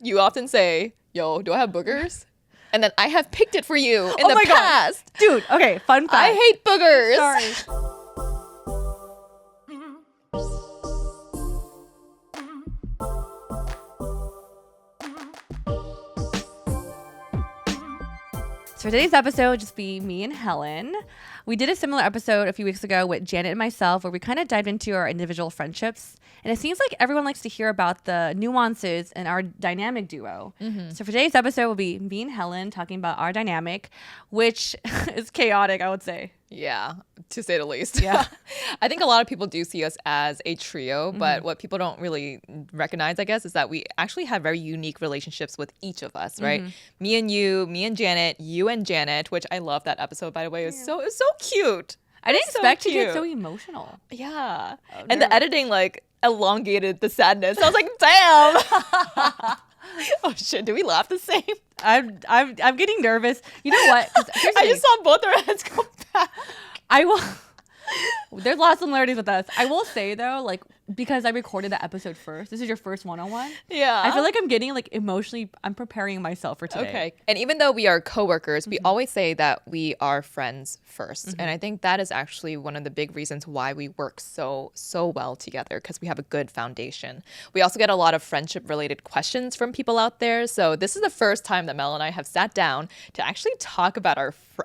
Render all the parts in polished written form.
You often say, yo, do I have boogers? And then I have picked it for you in the past. God. Dude, okay, fun fact. I hate boogers. Sorry. So for today's episode, would just be me and Helen. We did a similar episode a few weeks ago with Janet and myself where we kind of dived into our individual friendships. And it seems like everyone likes to hear about the nuances in our dynamic duo. Mm-hmm. So for today's episode will be me and Helen talking about our dynamic, which is chaotic, I would say. Yeah, to say the least. Yeah. I think a lot of people do see us as a trio, but what people don't really recognize, I guess, is that we actually have very unique relationships with each of us, right? Me and you, me and Janet, you and Janet, which I love that episode, by the way. It was so cute. I didn't expect to get so emotional. Yeah. And the editing, like, elongated the sadness. I was like, damn. Oh shit, do we laugh the same? I'm getting nervous. You know what? I just saw both our heads go back. I will. There's lots of similarities with us. I will say though, like, because I recorded the episode first. This is your first one-on-one. Yeah. I feel like I'm getting like emotionally. I'm preparing myself for today. Okay. And even though we are coworkers, we always say that we are friends first. And I think that is actually one of the big reasons why we work so well together, because we have a good foundation. We also get a lot of friendship-related questions from people out there. So this is the first time that Mel and I have sat down to actually talk about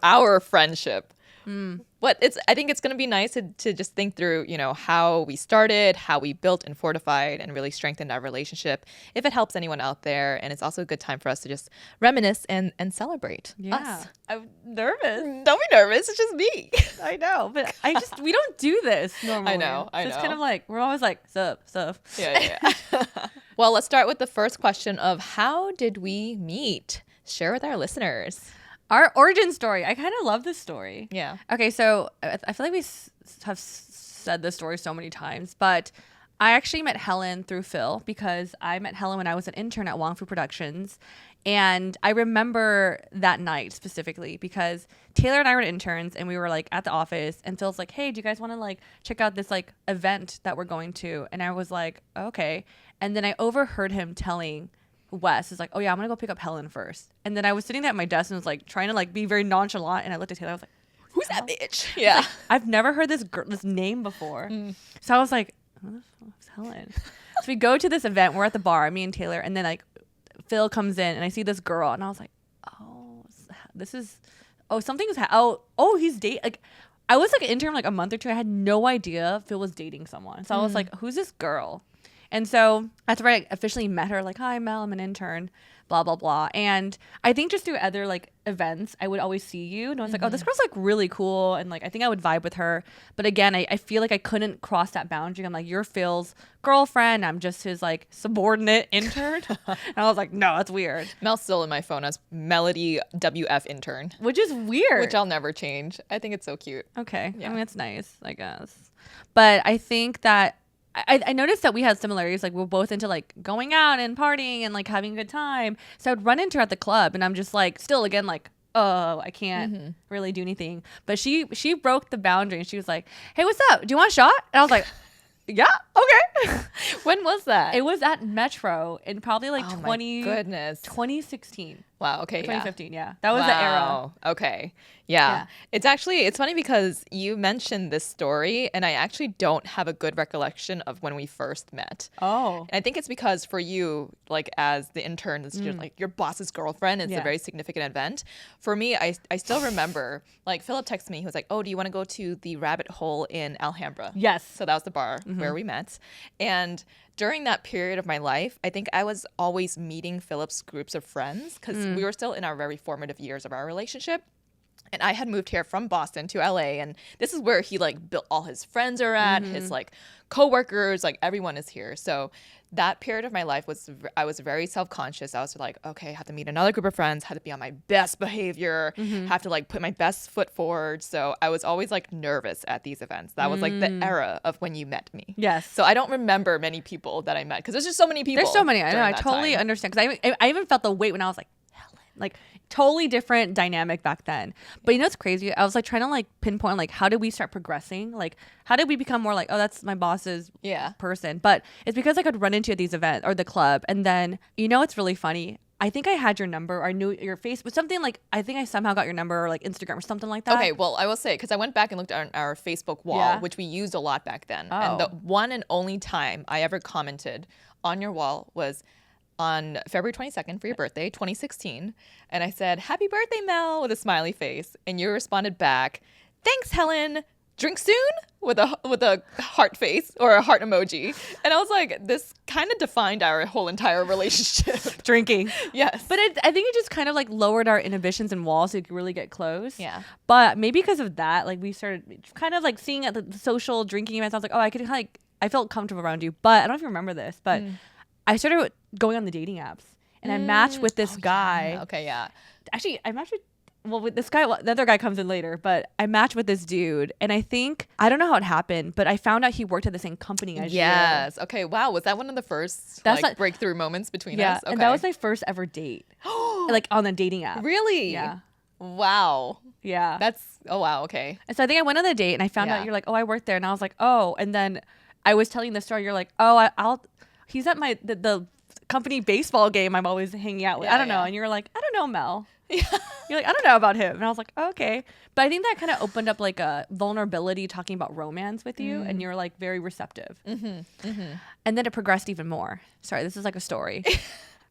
our friendship. But I think it's going to be nice to just think through, you know, how we started, how we built and fortified and really strengthened our relationship, if it helps anyone out there. And it's also a good time for us to just reminisce and celebrate us. I'm nervous. Don't be nervous. It's just me. I know, but we don't do this normally. I know. It's kind of like, we're always like, sup. Yeah. Well, let's start with the first question of how did we meet? Share with our listeners. Our origin story. I kind of love this story. Yeah. Okay, so I feel like we have said this story so many times, but I actually met Helen through Phil, because I met Helen when I was an intern at Wong Fu Productions. And I remember that night specifically because Taylor and I were interns and we were like at the office, and Phil's like, hey, do you guys want to like check out this like event that we're going to? And I was like, okay. And then I overheard him telling Wes is like, oh yeah, I'm gonna go pick up Helen first. And then I was sitting there at my desk and was like trying to like be very nonchalant, and I looked at Taylor, I was like, who's that bitch? Yeah. Like, I've never heard this name before. So I was like, who the fuck's Helen? So we go to this event, we're at the bar, me and Taylor, and then like Phil comes in and I see this girl and I was like, he's dating. Like, I was like an intern like a month or two. I had no idea Phil was dating someone. So I was like, who's this girl? And so that's where I officially met her, like, hi, Mel, I'm an intern, blah, blah, blah. And I think just through other, like, events, I would always see you. And I was like, oh, this girl's, like, really cool. And, like, I think I would vibe with her. But, again, I feel like I couldn't cross that boundary. I'm like, you're Phil's girlfriend. I'm just his, like, subordinate intern. And I was like, no, that's weird. Mel's still in my phone as Melody WF intern. Which is weird. Which I'll never change. I think it's so cute. Okay. Yeah. I mean, it's nice, I guess. But I think that I noticed that we had similarities. Like, we're both into like going out and partying and like having a good time. So I'd run into her at the club and I'm just like, still again, like, oh, I can't really do anything. But she broke the boundary and she was like, hey, what's up? Do you want a shot? And I was like, yeah, okay. When was that? It was at Metro in probably like 2016. Wow. Okay. 2015. Yeah. That was the era. Okay. Yeah. It's funny because you mentioned this story and I actually don't have a good recollection of when we first met. Oh. And I think it's because for you, like as the intern, it's just like your boss's girlfriend. It's a very significant event. For me, I still remember like Philip texted me. He was like, oh, do you want to go to the Rabbit Hole in Alhambra? Yes. So that was the bar where we met. And during that period of my life, I think I was always meeting Philip's groups of friends because we were still in our very formative years of our relationship. And I had moved here from Boston to LA, and this is where he like built all his friends are at, his like coworkers, like everyone is here. So that period of my life I was very self-conscious. I was like, okay, I have to meet another group of friends, have to be on my best behavior, have to like put my best foot forward. So I was always like nervous at these events. That was like the era of when you met me. Yes. So I don't remember many people that I met because there's just so many people. There's so many. I know. I totally understand because I even felt the weight when I was like, Helen. Like totally different dynamic back then. But you know what's crazy? I was like trying to like pinpoint like how did we start progressing? Like how did we become more like, oh, that's my boss's person? But it's because I could run into these events or the club. And then, you know, it's really funny. I think I had your number or I knew your face, but something like, I think I somehow got your number or like Instagram or something like that. Okay, well, I will say, because I went back and looked at our Facebook wall, which we used a lot back then. Oh. And the one and only time I ever commented on your wall was on February 22nd for your birthday, 2016. And I said, "Happy birthday, Mel," with a smiley face. And you responded back, "Thanks, Helen. Drink soon?" with a heart face or a heart emoji. And I was like, this kind of defined our whole entire relationship. Drinking. Yes. But I think it just kind of like lowered our inhibitions and walls so we could really get close. Yeah. But maybe because of that, like we started kind of like seeing at the social drinking events, I was like, oh, I could like, I felt comfortable around you. But I don't know if you remember this, but I started going on the dating apps and I matched with this guy. Yeah. Okay, yeah. Actually, I matched with this guy, the other guy comes in later, but I matched with this dude. And I think, I don't know how it happened, but I found out he worked at the same company as you. Yes. Okay, wow. Was that one of the first breakthrough moments between us? Okay. And that was my first ever date. Like on the dating app. Really? Yeah. Wow. Yeah. Oh, wow. Okay. And so I think I went on the date and I found out you're like, oh, I worked there. And I was like, oh. And then I was telling the story. You're like, oh, he's at the company baseball game I'm always hanging out with. I don't know. And you're like, I don't know, Mel. Yeah. You're like, I don't know about him. And I was like, oh, okay. But I think that kind of opened up like a vulnerability talking about romance with you. And you're like very receptive. And then it progressed even more. Sorry, this is like a story.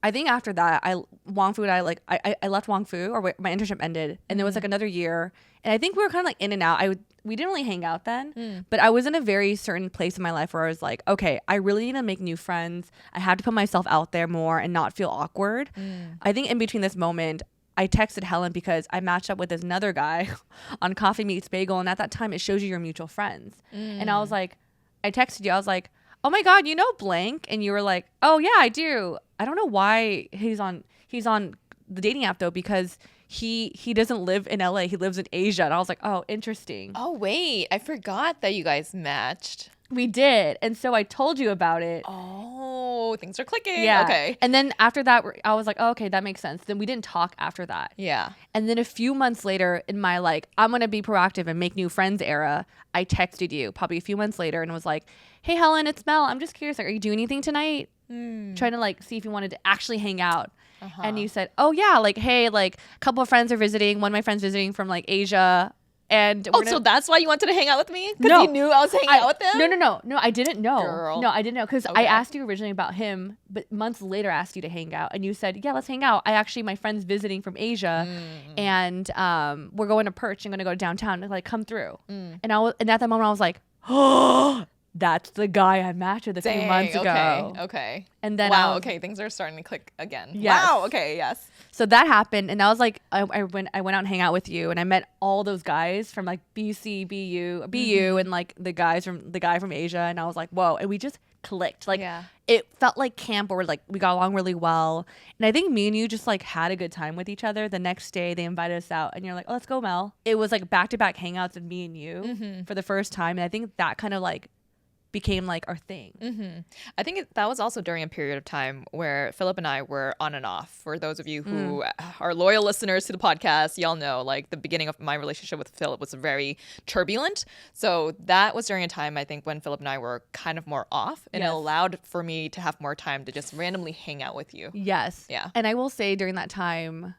I think after that, Wong Fu and I left Wong Fu, or my internship ended, and there was like another year, and I think we were kind of like in and out. We didn't really hang out then, but I was in a very certain place in my life where I was like, okay, I really need to make new friends. I have to put myself out there more and not feel awkward. I think in between this moment, I texted Helen because I matched up with this another guy on Coffee Meets Bagel, and at that time, it shows you your mutual friends, and I was like, I texted you, I was like, oh my God, you know blank? And you were like, oh yeah, I do. I don't know why he's on the dating app though, because he doesn't live in LA. He lives in Asia. And I was like, oh, interesting. Oh, wait. I forgot that you guys matched. We did. And so I told you about it. Oh, things are clicking. Yeah. Okay. And then after that, I was like, oh, okay, that makes sense. Then we didn't talk after that. Yeah. And then a few months later in my like, I'm going to be proactive and make new friends era, I texted you probably a few months later and was like, hey, Helen, it's Mel. I'm just curious. Like, are you doing anything tonight? Trying to like see if you wanted to actually hang out. And you said, oh yeah, like, hey, like a couple of friends are visiting. One of my friends visiting from like Asia. And so that's why you wanted to hang out with me? Because you knew I was hanging out with them? No, I didn't know. Girl. No, I didn't know because I asked you originally about him, but months later I asked you to hang out, and you said, yeah, let's hang out. My friend's visiting from Asia, and we're going to Perch. I'm going to go downtown. Like, come through. And at that moment I was like, oh, that's the guy I matched with a few months ago. Okay. And then wow. Okay, things are starting to click again. Yes. Wow. Okay. Yes. So that happened, and that was like I went out and hang out with you, and I met all those guys from like BC, BU, and like the guy from Asia, and I was like, whoa, and we just clicked. Like it felt like camp where like we got along really well, and I think me and you just like had a good time with each other. The next day they invited us out, and you're like, oh, let's go, Mel. It was like back-to-back hangouts of me and you for the first time, and I think that kind of like became like our thing. I think that was also during a period of time where Philip and I were on and off. For those of you who are loyal listeners to the podcast, y'all know like the beginning of my relationship with Philip was very turbulent. So that was during a time I think when Philip and I were kind of more off, and it allowed for me to have more time to just randomly hang out with you. Yes. Yeah. And I will say during that time,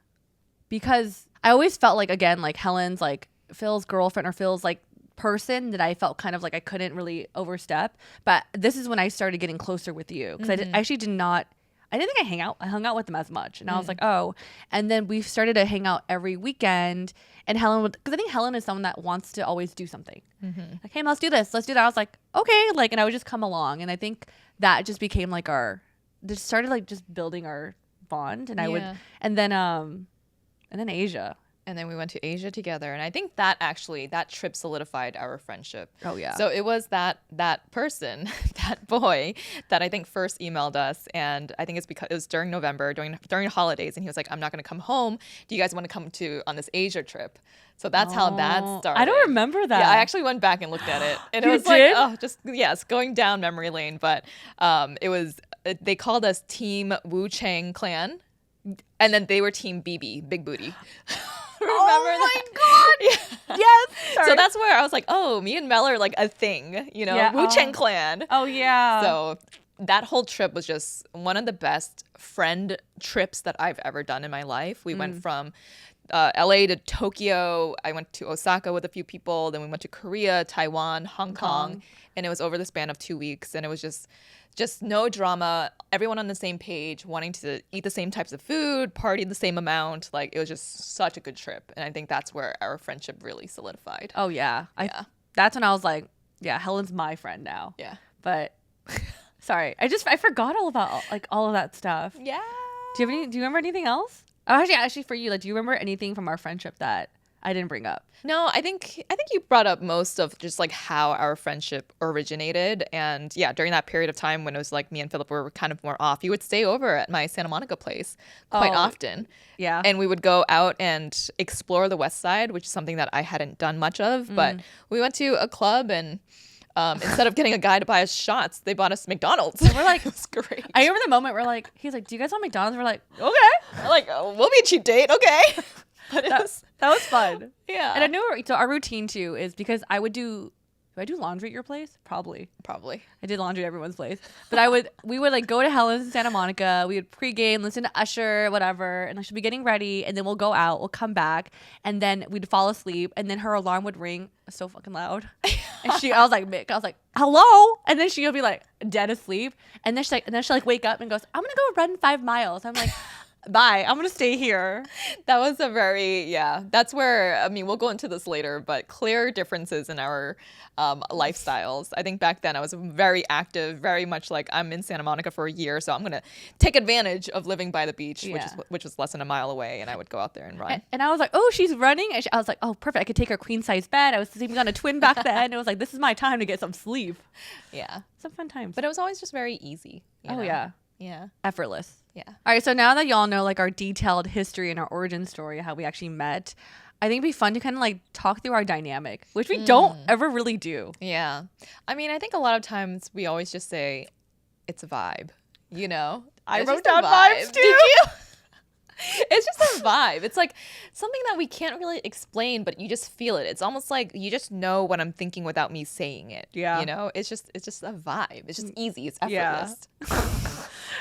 because I always felt like, again, like Helen's like Phil's girlfriend or Phil's like person that I felt kind of like I couldn't really overstep, but this is when I started getting closer with you because I actually didn't think I hung out with them as much, and I was like, oh, and then we started to hang out every weekend, and Helen would, because I think Helen is someone that wants to always do something, like, hey, let's do this, let's do that. I was like, okay, like, and I would just come along, and I think that just became like just started like just building our bond, and I would, and then Asia. And then we went to Asia together. And I think that trip solidified our friendship. Oh, yeah. So it was that person, that boy, that I think first emailed us. And I think it's because it was during November, during holidays. And he was like, I'm not going to come home. Do you guys want to come on this Asia trip? So that's how that started. I don't remember that. Yeah, I actually went back and looked at it. And it was did? like, going down memory lane. But they called us Team Wu Chang Clan. And then they were team BB, big booty. Remember my God. Yeah. Yes. Sorry. So that's where I was like, oh, me and Mel are like a thing, you know, Yeah, Wu Chang clan. Oh, yeah. So that whole trip was just one of the best friend trips that I've ever done in my life. We went from LA to Tokyo. I went to Osaka with a few people. Then we went to Korea, Taiwan, Hong Kong. And it was over the span of 2 weeks. And it was just no drama. Everyone on the same page, wanting to eat the same types of food, party the same amount. Like, it was just such a good trip. And I think that's where our friendship really solidified. Oh, yeah. That's when I was like, yeah, Helen's my friend now. Yeah. But sorry, I forgot all about all of that stuff. Yeah. Do you remember anything else? Oh, actually, for you, like, do you remember anything from our friendship that I didn't bring up? No, I think you brought up most of just like how our friendship originated. And yeah, during that period of time when it was like me and Philip were kind of more off, you would stay over at my Santa Monica place quite often. Yeah. And we would go out and explore the West Side, which is something that I hadn't done much of. But we went to a club and instead of getting a guy to buy us shots, they bought us McDonald's. And we're like, it's great. I remember the moment where like, he's like, do you guys want McDonald's? We're like, okay. We're like, oh, we'll be a cheap date. Okay. But That was fun. Yeah. And I knew, so our routine too is because I would do I do laundry at your place? Probably. I did laundry at everyone's place. But we would like go to Helen's in Santa Monica. We would pregame, listen to Usher, whatever. And like she'd be getting ready. And then we'll go out. We'll come back. And then we'd fall asleep. And then her alarm would ring so fucking loud. And I was like, Mick, I was like, hello? And then she'll be like dead asleep. And then she'll like wake up and goes, I'm going to go run 5 miles. I'm like, bye. I'm going to stay here. That was that's where, I mean, we'll go into this later, but clear differences in our lifestyles. I think back then I was very active, very much like I'm in Santa Monica for a year, so I'm going to take advantage of living by the beach, which was less than a mile away, and I would go out there and run. And I was like, oh, she's running. And I was like, oh, perfect. I could take her queen size bed. I was sleeping on a twin back then. It was like, this is my time to get some sleep. Yeah. Some fun times. But it was always just very easy. You know? Yeah. Yeah. Effortless. Yeah. All right. So now that y'all know like our detailed history and our origin story, how we actually met, I think it'd be fun to kind of like talk through our dynamic, which we don't ever really do. Yeah. I mean, I think a lot of times we always just say it's a vibe, you know? I It's wrote just a down vibes too. Did you? It's just a vibe. It's like something that we can't really explain, but you just feel it. It's almost like you just know what I'm thinking without me saying it. Yeah. You know, it's just a vibe. It's just easy. It's effortless.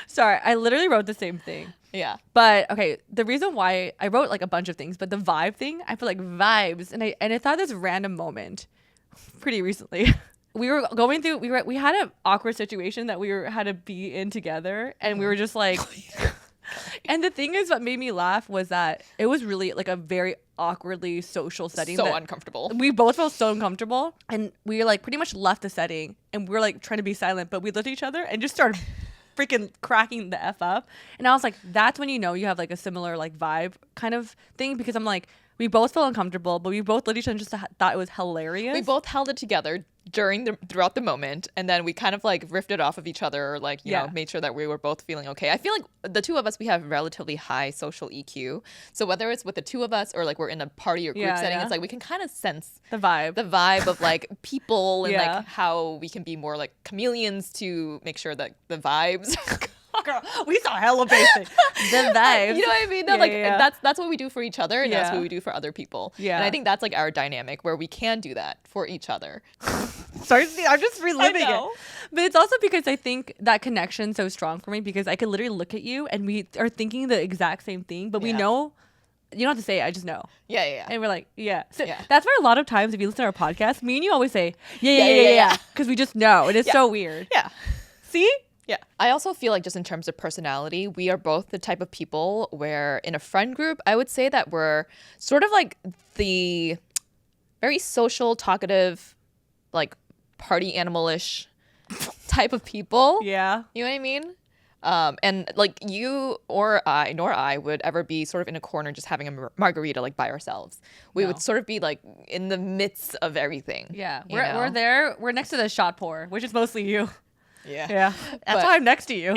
Sorry, I literally wrote the same thing. Yeah. But okay, the reason why I wrote like a bunch of things, but the vibe thing, I feel like vibes, and I thought this random moment pretty recently. We were going through we had an awkward situation that had to be in together, and we were just like and the thing is, what made me laugh was that it was really like a very awkwardly social setting. So uncomfortable. We both felt so uncomfortable, and we like pretty much left the setting, and we were like trying to be silent, but we looked at each other and just started freaking cracking the F up. And I was like, that's when you know you have like a similar like vibe kind of thing, because I'm like, we both felt uncomfortable, but we both looked at each other and just thought it was hilarious. We both held it together throughout the moment, and then we kind of like riffed off of each other, like you know, made sure that we were both feeling okay. I feel like the two of us, we have relatively high social EQ, so whether it's with the two of us or like we're in a party or group setting, it's like we can kind of sense the vibe of like people and like how we can be more like chameleons to make sure that the vibes girl, we saw hella basic. The vibes. You know what I mean? That's what we do for each other, and that's what we do for other people. Yeah. And I think that's like our dynamic where we can do that for each other. Sorry, I'm just reliving it. But it's also because I think that connection's so strong for me, because I could literally look at you and we are thinking the exact same thing, but we know. You don't have to say it, I just know. Yeah. And we're like, So that's why a lot of times if you listen to our podcast, me and you always say, yeah. Because we just know. It is so weird. Yeah. See? Yeah. I also feel like just in terms of personality, we are both the type of people where in a friend group, I would say that we're sort of like the very social, talkative, like party animal-ish type of people. Yeah. You know what I mean? And like you or I would ever be sort of in a corner just having a margarita like by ourselves. We would sort of be like in the midst of everything. Yeah. We're there. We're next to the shot pour, which is mostly you. Yeah. That's why I'm next to you.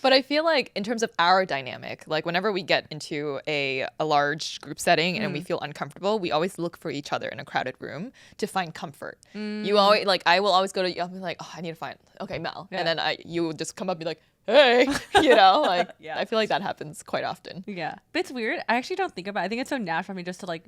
But I feel like in terms of our dynamic, like whenever we get into a large group setting and we feel uncomfortable, we always look for each other in a crowded room to find comfort. You always like, I will always go to you. I'll be like, oh, I need to find, okay, Mel. And then you will just come up and be like, hey, like, I feel like that happens quite often. Yeah. But it's weird. I actually don't think about it. I think it's so natural for me just to like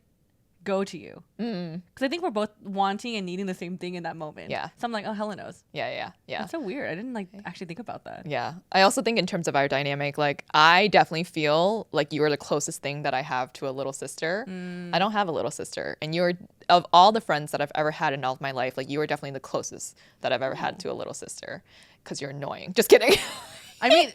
go to you. Because I think we're both wanting and needing the same thing in that moment. Yeah. So I'm like, oh, Helen knows. Yeah. It's so weird. I didn't like actually think about that. Yeah. I also think in terms of our dynamic, like I definitely feel like you are the closest thing that I have to a little sister. I don't have a little sister. And you're, of all the friends that I've ever had in all of my life, like you are definitely the closest that I've ever had to a little sister. Because you're annoying. Just kidding. I mean,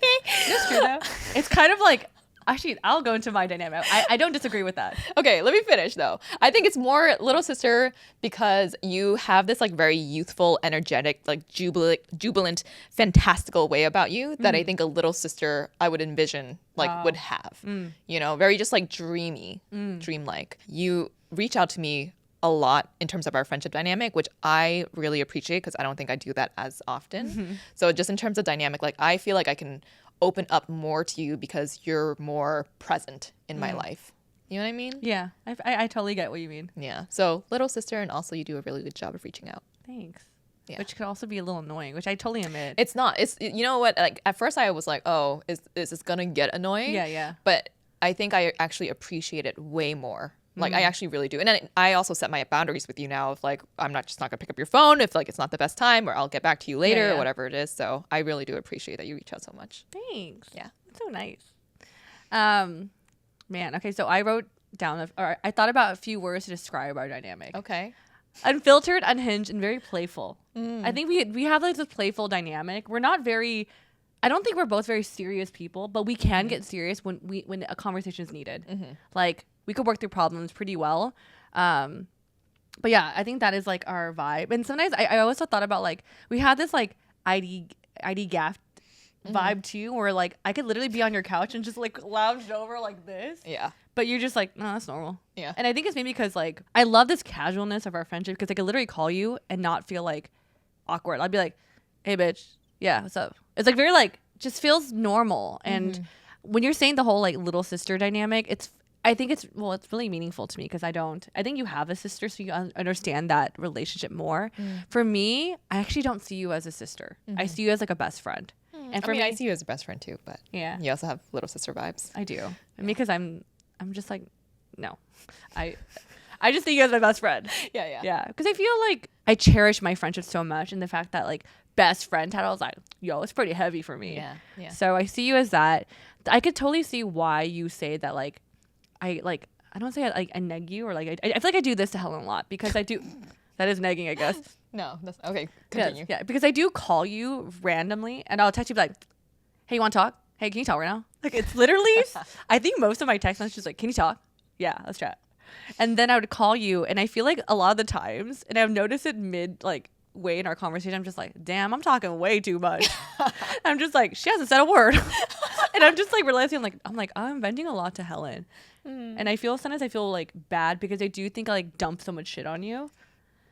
that's true though. It's kind of like, actually, I'll go into my dynamic. I don't disagree with that. Okay, let me finish though. I think it's more little sister because you have this like very youthful, energetic, like jubilant, fantastical way about you that I think a little sister I would envision like would have. You know, very just like dreamy, dreamlike. You reach out to me a lot in terms of our friendship dynamic, which I really appreciate because I don't think I do that as often. So just in terms of dynamic, like I feel like I can open up more to you because you're more present in my life. You know what I mean? Yeah, I totally get what you mean. Yeah. So little sister, and also you do a really good job of reaching out. Thanks. Yeah. Which could also be a little annoying, which I totally admit. It's not. It's, you know what? Like at first I was like, oh, is this gonna get annoying? Yeah. But I think I actually appreciate it way more. Like I actually really do. And then I also set my boundaries with you now of like, I'm not just not gonna pick up your phone if like it's not the best time, or I'll get back to you later or whatever it is. So I really do appreciate that you reach out so much. Thanks. Yeah. That's so nice. Man, okay, so I wrote down, or I thought about a few words to describe our dynamic. Okay. Unfiltered, unhinged, and very playful. I think we have like this playful dynamic. We're not very, I don't think we're both very serious people, but we can get serious when a conversation is needed. Like we could work through problems pretty well. But yeah, I think that is like our vibe. And sometimes I also thought about like, we had this like ID gaff vibe too, where like I could literally be on your couch and just like lounge over like this. Yeah. But you're just like, no, that's normal. Yeah. And I think it's maybe because like I love this casualness of our friendship because I could literally call you and not feel like awkward. I'd be like, hey bitch, yeah, what's up? It's like very like just feels normal. And when you're saying the whole like little sister dynamic, I think it's really meaningful to me because I think you have a sister, so you understand that relationship more. For me, I actually don't see you as a sister. I see you as like a best friend. And for me, I see you as a best friend too, but yeah, you also have little sister vibes. I do. And because I'm just like, no, I just see you as my best friend. Yeah. Because I feel like I cherish my friendship so much, and the fact that like best friend title is like, yo, it's pretty heavy for me. Yeah. So I see you as that. I could totally see why you say that. Like, I don't say I neg you, or like I feel like I do this to Helen a lot because I do. That is negging, I guess. No, that's okay. Continue. Yeah, because I do call you randomly, and I'll text you like, "Hey, you want to talk? Hey, can you talk right now?" Like it's literally. I think most of my text messages like, "Can you talk? Yeah, let's chat." And then I would call you, and I feel like a lot of the times, and I've noticed it mid like way in our conversation, I'm just like, "Damn, I'm talking way too much." I'm just like, she hasn't said a word, and I'm just like realizing I'm venting a lot to Helen, and sometimes I feel like bad because I do think I like dump so much shit on you.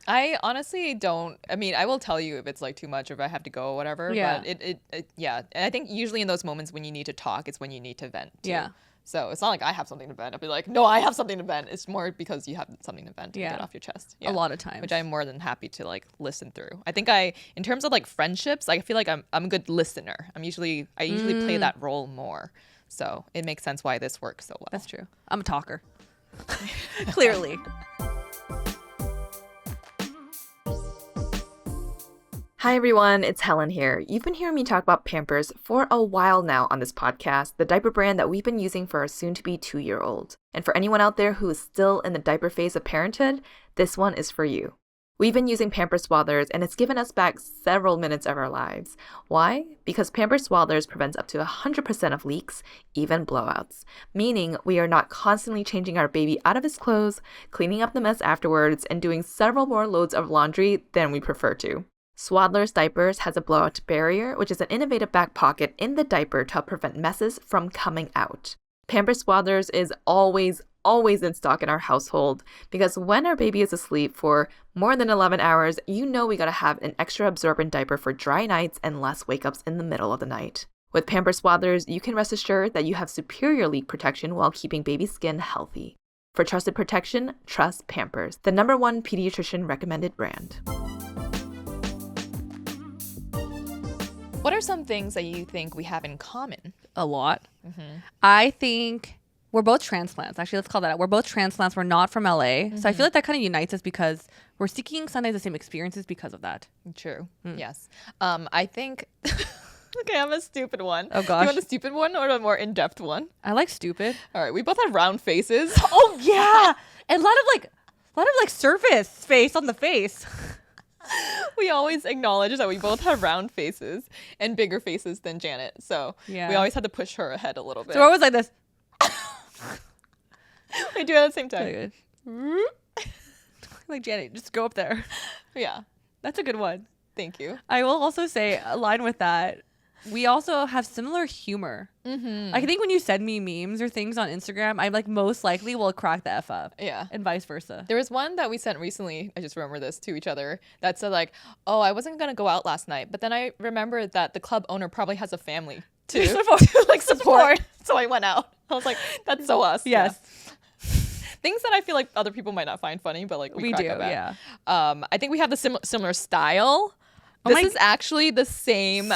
I honestly don't. I mean, I will tell you if it's like too much or if I have to go or whatever. Yeah. But yeah. And I think usually in those moments when you need to talk, it's when you need to vent too. Yeah. So it's not like I have something to vent. I'll be like, no, I have something to vent. It's more because you have something to vent to get off your chest. A lot of times. Which I'm more than happy to like listen through. I think in terms of like friendships, I feel like I'm a good listener. I usually play that role more. So it makes sense why this works so well. That's true. I'm a talker. Clearly. Hi everyone, it's Helen here. You've been hearing me talk about Pampers for a while now on this podcast, the diaper brand that we've been using for our soon-to-be 2-year-old. And for anyone out there who is still in the diaper phase of parenthood, this one is for you. We've been using Pampers Swaddlers, and it's given us back several minutes of our lives. Why? Because Pampers Swaddlers prevents up to 100% of leaks, even blowouts, meaning we are not constantly changing our baby out of his clothes, cleaning up the mess afterwards, and doing several more loads of laundry than we prefer to. Swaddlers Diapers has a blowout barrier, which is an innovative back pocket in the diaper to help prevent messes from coming out. Pampers Swaddlers is always in stock in our household because when our baby is asleep for more than 11 hours, you know we gotta have an extra absorbent diaper for dry nights and less wake-ups in the middle of the night. With Pampers Swaddlers, you can rest assured that you have superior leak protection while keeping baby skin healthy. For trusted protection, trust Pampers, the #1 pediatrician recommended brand. What are some things that you think we have in common? A lot. I think we're both transplants. Actually, let's call that out. We're both transplants. We're not from LA. So I feel like that kind of unites us because we're seeking sometimes the same experiences because of that. True. Yes. I think... Okay, I have a stupid one. Oh, gosh. You want a stupid one or a more in-depth one? I like stupid. All right, we both have round faces. Oh, yeah. And a lot of like surface face on the face. We always acknowledge that we both have round faces and bigger faces than Janet. So we always had to push her ahead a little bit. So we're always like this. We do it at the same time. Like, Janet, just go up there. Yeah, That's a good one. thank you. I will also say, align with that, we also have similar humor. I think when you send me memes or things on Instagram, I like most likely will crack the F up. Yeah. And vice versa. There was one that we sent recently, I just remember this, to each other, that said like, oh, I wasn't going to go out last night, but then I remembered that the club owner probably has a family to support. So I went out. I was like, that's so us. Yes. Yeah. Things that I feel like other people might not find funny, but like we crack do, up at. yeah. I think we have the similar style. This is actually the same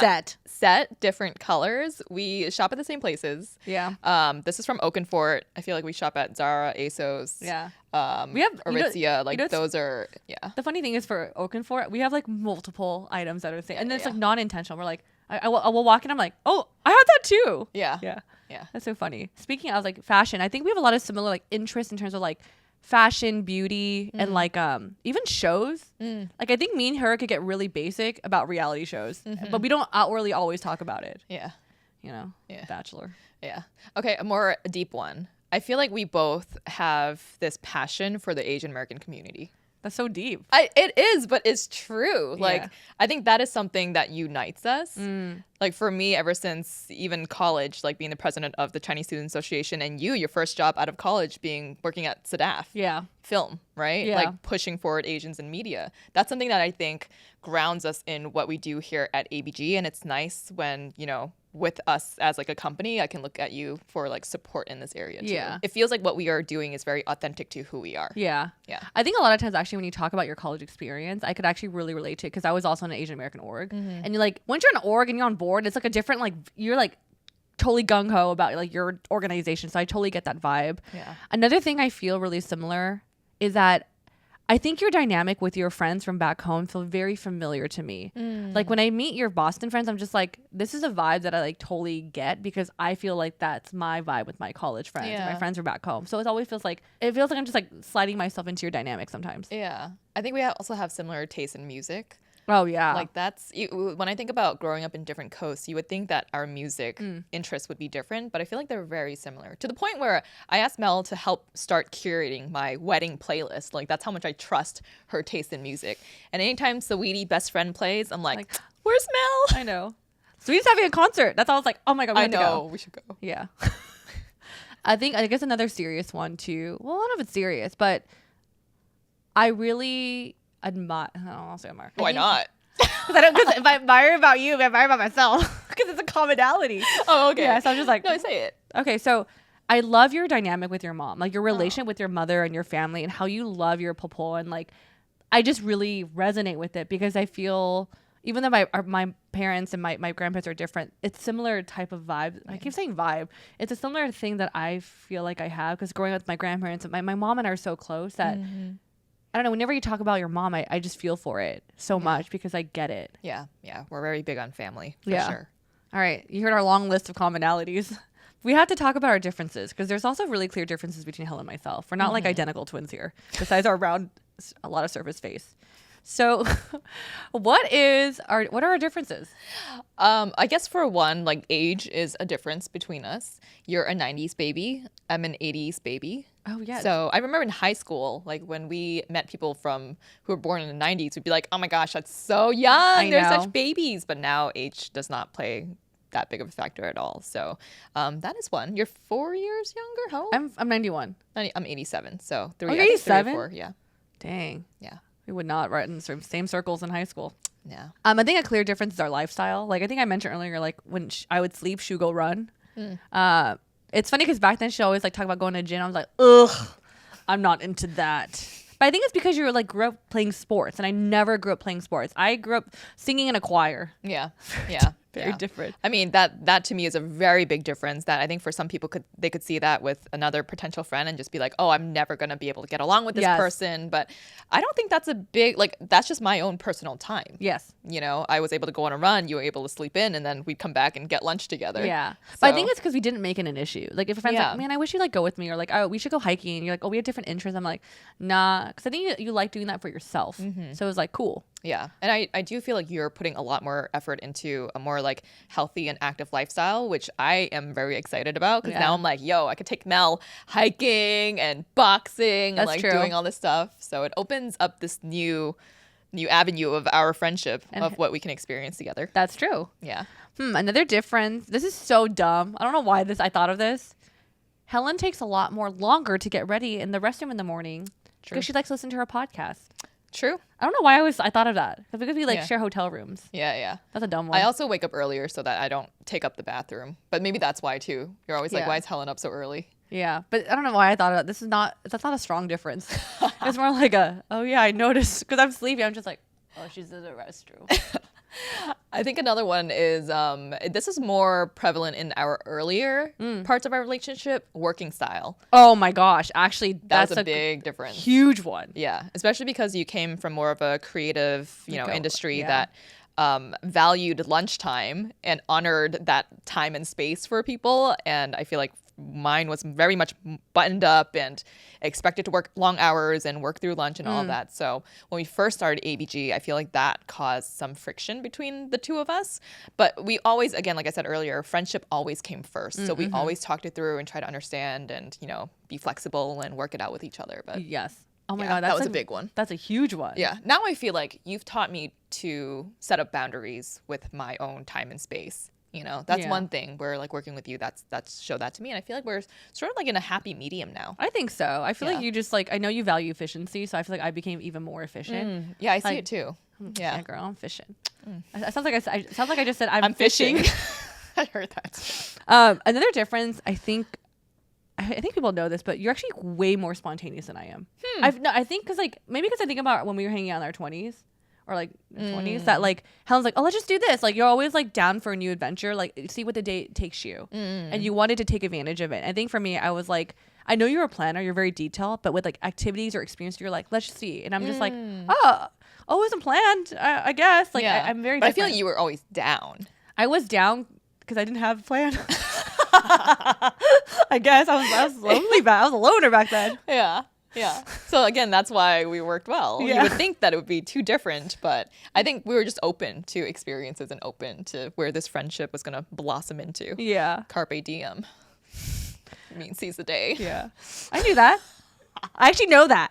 set, different colors. We shop at the same places. Yeah. This is from Oakenfort. I feel like we shop at Zara, ASOS. Yeah. We have Aritzia. Those are, The funny thing is for Oakenfort, we have like multiple items that are the same. And then it's like non-intentional. We're like, I will walk in, I'm like, oh, I had that too. Yeah. Yeah. Yeah. That's so funny. Speaking of like fashion, I think we have a lot of similar like interests in terms of like fashion, beauty, and like even shows. Like I think me and her could get really basic about reality shows, but we don't outwardly always talk about it. Yeah. You know, Bachelor. Yeah. Okay, a more deep one. I feel like we both have this passion for the Asian American community. That's so deep. It is, but it's true. Like, Yeah. I think that is something that unites us. Like, for me, ever since even college, like being the president of the Chinese Student Association, and your first job out of college being working at SADAF. Yeah. Film, right? Yeah. Like pushing forward Asians in media. That's something that I think grounds us in what we do here at ABG. And it's nice when, with us as like a company, I can look at you for like support in this area too. Yeah. It feels like what we are doing is very authentic to who we are. Yeah. Yeah. I think a lot of times actually when you talk about your college experience, I could actually really relate to it because I was also in an Asian American org. And you're like, once you're in an org and you're on board, it's like a different, like, you're like totally gung-ho about like your organization. So I totally get that vibe. Yeah. Another thing I feel really similar is that I think your dynamic with your friends from back home feel very familiar to me. Like when I meet your Boston friends, I'm just like, this is a vibe that I like totally get because I feel like that's my vibe with my college friends. Yeah. My friends are back home. So it always feels like I'm just like sliding myself into your dynamic sometimes. Yeah. I think we also have similar tastes in music. Oh, yeah. Like when I think about growing up in different coasts, you would think that our music interests would be different, but I feel like they're very similar to the point where I asked Mel to help start curating my wedding playlist. Like that's how much I trust her taste in music. And anytime Saweetie Best Friend plays, I'm like where's Mel? I know. Sweetie's having a concert. That's all I was like, oh my God, we have to go. We should go. Yeah. I guess another serious one too. Well, I don't know if it's serious, but I really admire. I'll say admire. Why not? Because if I admire about you, I admire about myself. Because it's a commonality. Oh, okay. Yeah, so I'm just like, no, say it. Okay, so I love your dynamic with your mom, like your relationship with your mother and your family, and how you love your popo, and like I just really resonate with it because I feel even though my parents and my grandparents are different, it's similar type of vibe. I keep saying vibe. It's a similar thing that I feel like I have because growing up with my grandparents, my mom and I are so close that. I don't know. Whenever you talk about your mom, I just feel for it so much because I get it. Yeah. We're very big on family, for sure. All right. You heard our long list of commonalities. We have to talk about our differences because there's also really clear differences between Helen and myself. We're not like identical twins here, besides our round, a lot of surface face. So what are our differences? I guess for one, like age is a difference between us. You're a 90s baby. I'm an 80s baby. Oh, yeah. So I remember in high school, like when we met people who were born in the 90s, we'd be like, oh my gosh, that's so young. They're such babies. But now age does not play that big of a factor at all. So that is one. You're 4 years younger? How old? I'm 91. I'm 87. So 3, Oh, I think 3 or 87? 4. Yeah. Dang. Yeah. We would not write in the same circles in high school. Yeah. I think a clear difference is our lifestyle. Like I think I mentioned earlier, like when I would sleep, she would go run. It's funny because back then she always like talk about going to the gym. I was like, ugh, I'm not into that. But I think it's because you were like grew up playing sports, and I never grew up playing sports. I grew up singing in a choir. Yeah. Yeah. Very different. I mean, that to me is a very big difference that I think for some people they could see that with another potential friend and just be like, oh, I'm never going to be able to get along with this person. But I don't think that's a big, like, that's just my own personal time. Yes. You know, I was able to go on a run, you were able to sleep in, and then we'd come back and get lunch together. Yeah. So, But I think it's because we didn't make it an issue. Like if a friend's like, man, I wish you'd like go with me, or like, oh, we should go hiking. And you're like, oh, we have different interests. I'm like, nah, because I think you like doing that for yourself. So it was like, cool. Yeah. And I do feel like you're putting a lot more effort into a more like healthy and active lifestyle, which I am very excited about because now I'm like, yo, I could take Mel hiking and boxing and like doing all this stuff. So it opens up this new avenue of our friendship of what we can experience together. That's true. Yeah. Another difference. This is so dumb. I don't know why I thought of this. Helen takes a lot more longer to get ready in the restroom in the morning because she likes to listen to her podcast. True. I don't know why I thought of that. Because we like share hotel rooms. Yeah. That's a dumb one. I also wake up earlier so that I don't take up the bathroom. But maybe that's why too. You're always like, why is Helen up so early? Yeah, but I don't know why I thought of that. That's not a strong difference. It's more like I noticed because I'm sleepy. I'm just like, oh, she's in the restroom. I think another one is this is more prevalent in our earlier parts of our relationship, working style. Oh my gosh, actually that's a big difference. Huge one. Yeah, especially because you came from more of a creative, industry that valued lunchtime and honored that time and space for people, and I feel like mine was very much buttoned up and expected to work long hours and work through lunch and all of that. So when we first started ABG, I feel like that caused some friction between the two of us. But we always, again, like I said earlier, friendship always came first. So we always talked it through and try to understand and, be flexible and work it out with each other. But yes. Oh my God, that was a big one. That's a huge one. Yeah. Now I feel like you've taught me to set up boundaries with my own time and space. That's one thing where like working with you, that's show that to me. And I feel like we're sort of like in a happy medium now. I think so. I feel like you just like, I know you value efficiency. So I feel like I became even more efficient. Yeah, I see it too. Yeah, girl, I'm fishing. It sounds like I just said I'm fishing. I heard that. Another difference, I think people know this, but you're actually way more spontaneous than I am. I think because maybe because I think about when we were hanging out in our 20s. Or like 20s that like Helen's like, oh, let's just do this. Like you're always like down for a new adventure, like see what the day takes you, and you wanted to take advantage of it. I think for me, I was like, I know you're a planner, you're very detailed, but with like activities or experience, you're like, let's see. And I'm just like, oh, it wasn't planned, I guess. Like I'm very. But I feel like you were always down. I was down because I didn't have a plan. I guess I was lonely I was a loner back then. Yeah. So again, that's why we worked well. You would think that it would be too different, but I think we were just open to experiences and open to where this friendship was going to blossom into. Yeah. Carpe diem. I mean, seize the day. Yeah. I knew that. I actually know that.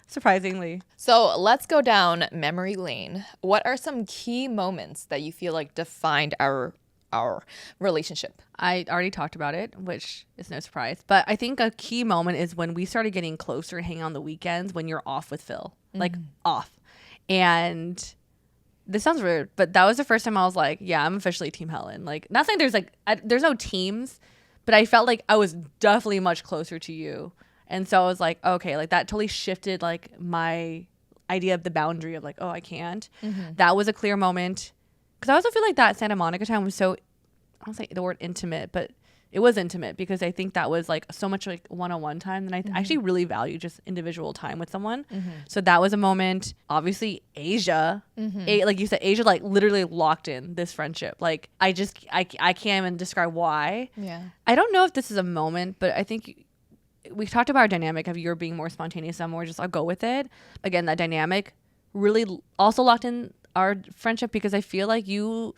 Surprisingly. So let's go down memory lane. What are some key moments that you feel like defined our relationship? I already talked about it, which is no surprise. But I think a key moment is when we started getting closer and hanging on the weekends when you're off with Phil. Like off. And this sounds weird, but that was the first time I was like, yeah, I'm officially Team Helen. Like, not saying there's no teams, but I felt like I was definitely much closer to you. And so I was like, okay, like that totally shifted like my idea of the boundary of like, oh, I can't. That was a clear moment. Because I also feel like that Santa Monica time was so, I don't say the word intimate, but it was intimate because I think that was like so much like one-on-one time. And I actually really value just individual time with someone. So that was a moment. Obviously, Asia, like you said, Asia like literally locked in this friendship. Like I can't even describe why. Yeah. I don't know if this is a moment, but I think we talked about our dynamic of you're being more spontaneous, I'm more just I'll go with it. Again, that dynamic really also locked in our friendship because I feel like you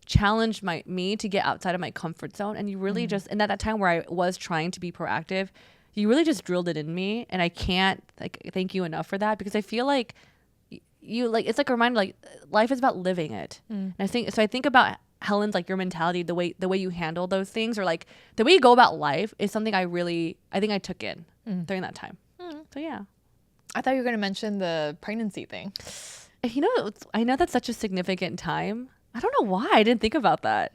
challenged me to get outside of my comfort zone, and you really just, and at that time where I was trying to be proactive, you really just drilled it in me, and I can't like thank you enough for that because I feel like you like it's like a reminder like life is about living it. And I think about Helen's like your mentality, the way you handle those things, or like the way you go about life is something I think I took in during that time. So yeah. I thought you were going to mention the pregnancy thing. I know that's such a significant time. I don't know why I didn't think about that.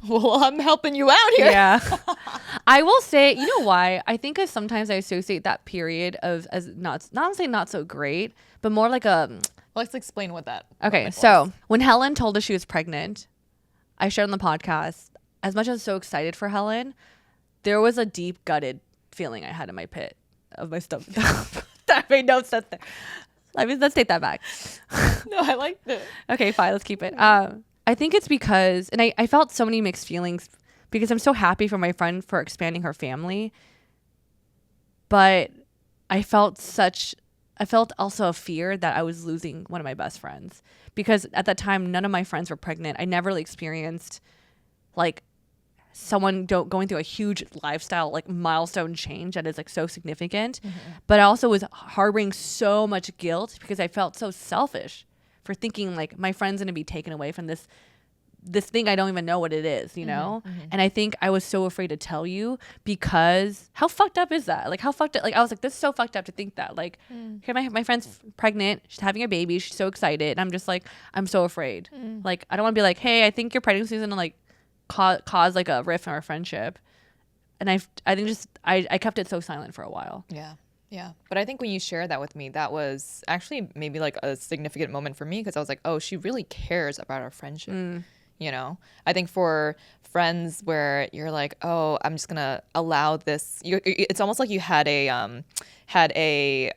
Well, I'm helping you out here. Yeah. I will say, you know why? I think as sometimes I associate that period of as not saying not so great, but more like a Let's explain what that. okay. moment So was. when Helen told us she was pregnant, I shared on the podcast. As much as I was so excited for Helen, there was a deep gutted feeling I had in my pit of my stomach. That made no sense there. Let's take that back. No, I liked it. Okay, fine. Let's keep it. I think it's because, and I felt so many mixed feelings because I'm so happy for my friend for expanding her family. But I felt also a fear that I was losing one of my best friends because at that time, none of my friends were pregnant. I never really experienced like someone going through a huge lifestyle like milestone change that is like so significant. But I also was harboring so much guilt because I felt so selfish for thinking like my friend's gonna be taken away from this thing I don't even know what it is, you know? And I think I was so afraid to tell you because how fucked up is that? Like how fucked up, like I was like, this is so fucked up to think that. Like here my friend's pregnant, she's having a baby, she's so excited. And I'm just like, I'm so afraid. Like I don't wanna be like, hey, I think your pregnancy is gonna like cause like a rift in our friendship. And I think just I kept it so silent for a while. Yeah. But I think when you shared that with me, that was actually maybe like a significant moment for me because I was like, oh, she really cares about our friendship. You know, I think for friends where you're like, oh, I'm just gonna allow this. It's almost like you had a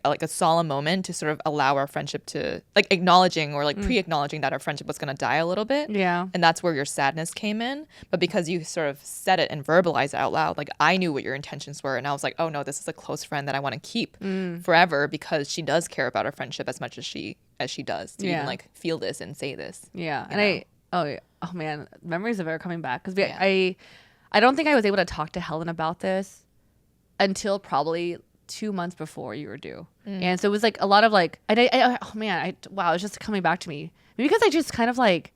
like a solemn moment to sort of allow our friendship to like acknowledging or like pre-acknowledging that our friendship was gonna die a little bit. Yeah. And that's where your sadness came in. But because you sort of said it and verbalized it out loud, like I knew what your intentions were, and I was like, oh no, this is a close friend that I want to keep forever because she does care about our friendship as much as she does to even like feel this and say this. Yeah. And oh man, memories of her coming back because I don't think I was able to talk to Helen about this until probably 2 months before you were due, and so it was like a lot of like wow, it's just coming back to me maybe because I just kind of like,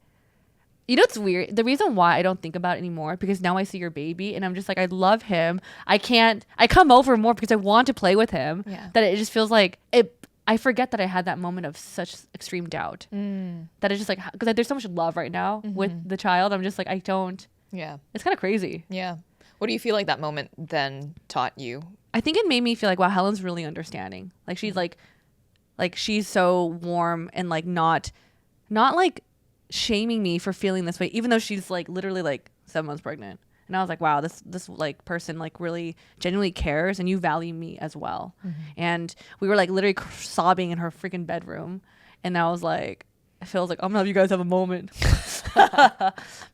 you know, it's weird. The reason why I don't think about it anymore because now I see your baby and I'm just like, I love him. I come over more because I want to play with him. That it just feels like it. I forget that I had that moment of such extreme doubt that it's just like, because there's so much love right now with the child. I'm just like, I don't. Yeah. It's kind of crazy. Yeah. What do you feel like that moment then taught you? I think it made me feel like, wow, Helen's really understanding. Like she's like she's so warm and like not like shaming me for feeling this way, even though she's like literally like 7 months pregnant. And I was like, wow, this like person like really genuinely cares and you value me as well. And we were like literally sobbing in her freaking bedroom. And I was like, I feel like I'm gonna have you guys have a moment.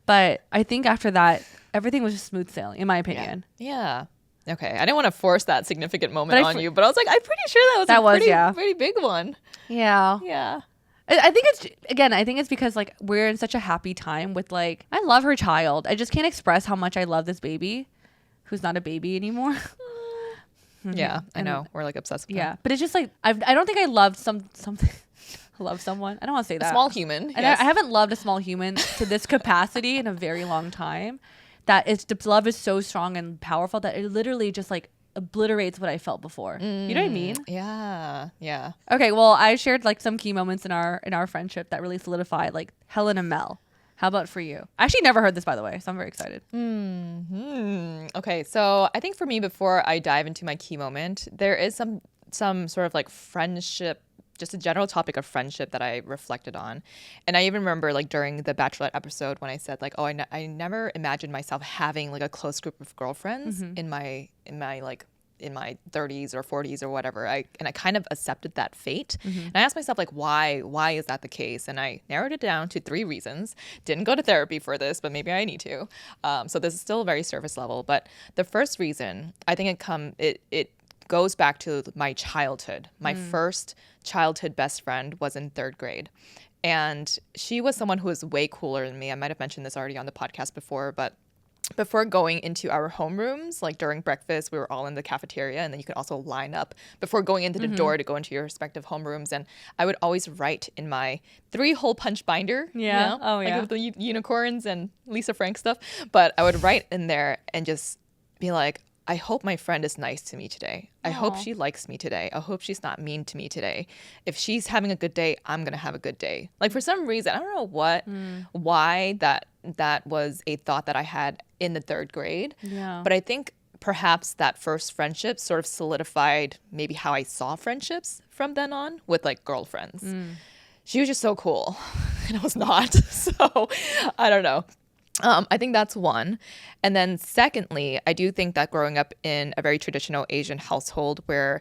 But I think after that, everything was just smooth sailing, in my opinion. Yeah. Okay. I didn't want to force that significant moment on you, but I was like, I'm pretty sure that was pretty big one. Yeah. Yeah. I think it's because like we're in such a happy time with like, I love her child. I just can't express how much I love this baby who's not a baby anymore. Yeah, I know. We're like obsessed with yeah. But it's just like, I don't think I loved something. Love someone. I don't want to say that. A small human. And I haven't loved a small human to this capacity in a very long time. The love is so strong and powerful that it literally just like obliterates what I felt before. You know what I mean? Yeah. Yeah. Okay, well, I shared like some key moments in our friendship that really solidified like Helen and Mel. How about for you? I actually never heard this, by the way, so I'm very excited. Okay, so I think for me, before I dive into my key moment, there is some sort of like friendship, just a general topic of friendship that I reflected on. And I even remember like during the Bachelorette episode when I said like, oh, I never imagined myself having like a close group of girlfriends in my 30s or 40s or whatever. I kind of accepted that fate. And I asked myself like, why is that the case? And I narrowed it down to 3 reasons. Didn't go to therapy for this, but maybe I need to. So this is still very surface level. But the first reason, I think it goes back to my childhood. My first childhood best friend was in 3rd grade. And she was someone who was way cooler than me. I might have mentioned this already on the podcast before, but before going into our homerooms, like during breakfast, we were all in the cafeteria, and then you could also line up before going into the door to go into your respective homerooms. And I would always write in my 3-hole punch binder, like with the unicorns and Lisa Frank stuff. But I would write in there and just be like, I hope my friend is nice to me today. I hope Aw. she likes me today. I hope she's not mean to me today. If she's having a good day, I'm going to have a good day. Like for some reason, I don't know why that was a thought that I had in the 3rd grade. Yeah. But I think perhaps that first friendship sort of solidified maybe how I saw friendships from then on with like girlfriends. She was just so cool and I was not. So I don't know. I think that's one. And then secondly, I do think that growing up in a very traditional Asian household where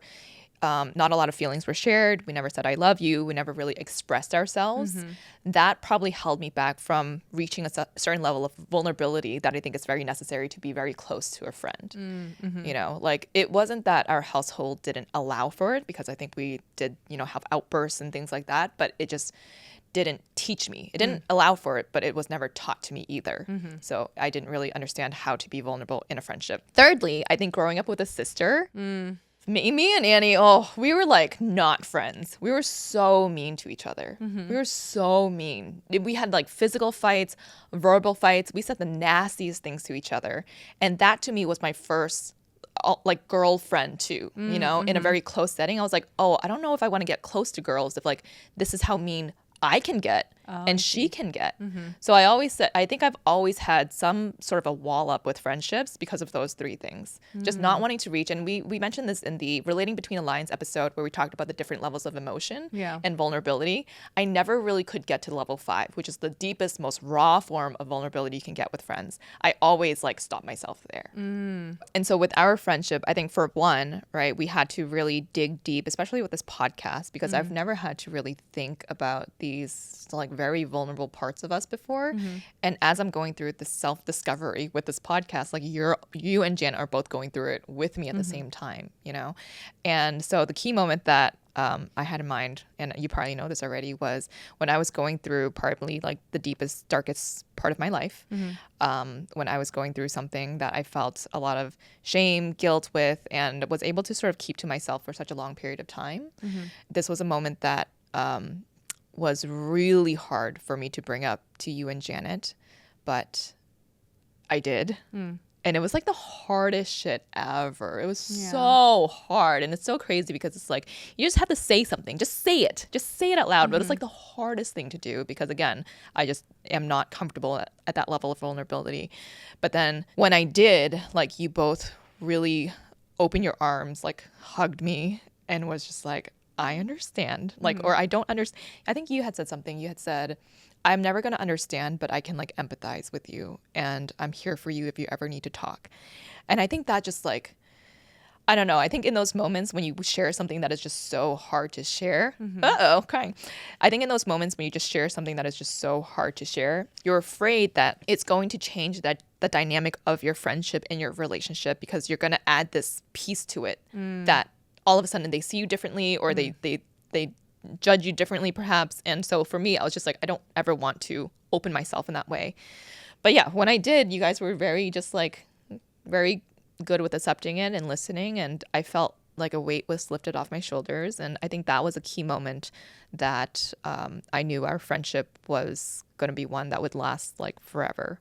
not a lot of feelings were shared, we never said I love you, we never really expressed ourselves, that probably held me back from reaching a certain level of vulnerability that I think is very necessary to be very close to a friend. You know, like it wasn't that our household didn't allow for it, because I think we did, you know, have outbursts and things like that, but it just didn't teach me. It didn't allow for it, but it was never taught to me either. So I didn't really understand how to be vulnerable in a friendship. Thirdly, I think growing up with a sister, me and Annie, we were like not friends. We were so mean to each other. We were so mean. We had like physical fights, verbal fights. We said the nastiest things to each other. And that to me was my first like girlfriend too, you know, in a very close setting. I was like, oh, I don't know if I want to get close to girls if like this is how mean I can get and she can get. So I always said, I think I've always had some sort of a wall up with friendships because of those 3 things. Just not wanting to reach. And we mentioned this in the Relating Between the Lines episode where we talked about the different levels of emotion and vulnerability. I never really could get to level 5, which is the deepest, most raw form of vulnerability you can get with friends. I always like stop myself there. And so with our friendship, I think for one, right, we had to really dig deep, especially with this podcast, because I've never had to really think about these like very vulnerable parts of us before. And as I'm going through this self-discovery with this podcast, like you and Jan are both going through it with me at the same time, you know? And so the key moment that I had in mind, and you probably know this already, was when I was going through probably like the deepest, darkest part of my life, when I was going through something that I felt a lot of shame, guilt with, and was able to sort of keep to myself for such a long period of time. This was a moment that was really hard for me to bring up to you and Janet, but I did. And it was like the hardest shit ever. It was so hard. And it's so crazy because it's like, you just have to say something. Just say it. Just say it out loud. But it's like the hardest thing to do because, again, I just am not comfortable at that level of vulnerability. But then when I did, like, you both really opened your arms, like hugged me and was just like, I understand. Like, or I don't understand. I think you had said something. You had said, I'm never going to understand, but I can like empathize with you. And I'm here for you if you ever need to talk. And I think that just like, I don't know. I think in those moments when you share something that is just so hard to share, crying. I think in those moments when you just share something that is just so hard to share, you're afraid that it's going to change the dynamic of your friendship and your relationship because you're going to add this piece to it that all of a sudden they see you differently or they judge you differently perhaps. And so for me, I was just like, I don't ever want to open myself in that way. But yeah, when I did, you guys were very good with accepting it and listening. And I felt like a weight was lifted off my shoulders. And I think that was a key moment that I knew our friendship was going to be one that would last like forever.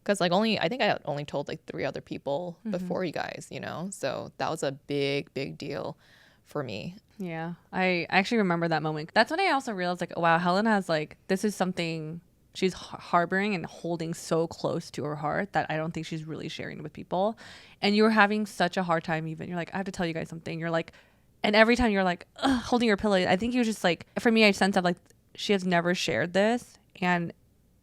Because like I think I had only told like 3 other people before you guys, you know? So that was a big, big deal for me. Yeah, I actually remember that moment. That's when I also realized like, wow, Helen has like, this is something she's harboring and holding so close to her heart that I don't think she's really sharing with people. And you were having such a hard time even. You're like, I have to tell you guys something. You're like, and every time you're like holding your pillow, I think you were just like, for me, I sense of like, she has never shared this. And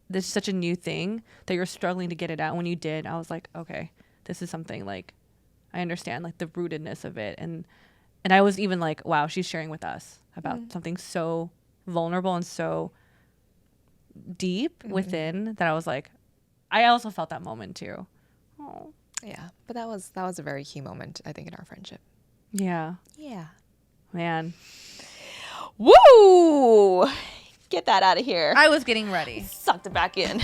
this is such a new thing that you're struggling to get it out. When you did, I was like, okay, this is something like, I understand like the rootedness of it. And I was even like, wow, she's sharing with us about something so vulnerable and so deep within that I was like, I also felt that moment too. Oh. Yeah, but that was a very key moment, I think, in our friendship. Yeah. Yeah. Man. Woo! Get that out of here. I was getting ready. Sucked it back in.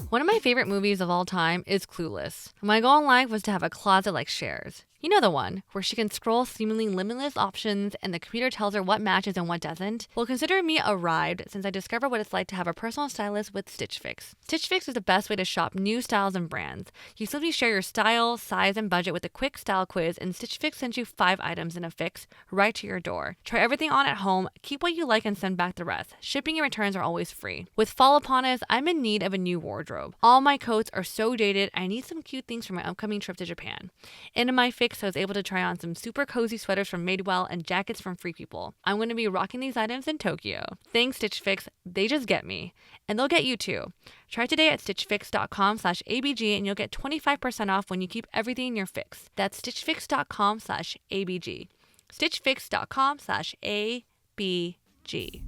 One of my favorite movies of all time is Clueless. My goal in life was to have a closet like Cher's. You know the one, where she can scroll seemingly limitless options and the computer tells her what matches and what doesn't? Well, consider me arrived since I discovered what it's like to have a personal stylist with Stitch Fix. Stitch Fix is the best way to shop new styles and brands. You simply share your style, size, and budget with a quick style quiz, and Stitch Fix sends you 5 items in a fix right to your door. Try everything on at home, keep what you like, and send back the rest. Shipping and returns are always free. With fall upon us, I'm in need of a new wardrobe. All my coats are so dated, I need some cute things for my upcoming trip to Japan. In my fix, I was able to try on some super cozy sweaters from Madewell and jackets from Free People. I'm going to be rocking these items in Tokyo. Thanks, Stitch Fix. They just get me. And they'll get you too. Try today at stitchfix.com/ABG and you'll get 25% off when you keep everything in your fix. That's stitchfix.com/ABG. stitchfix.com/ABG.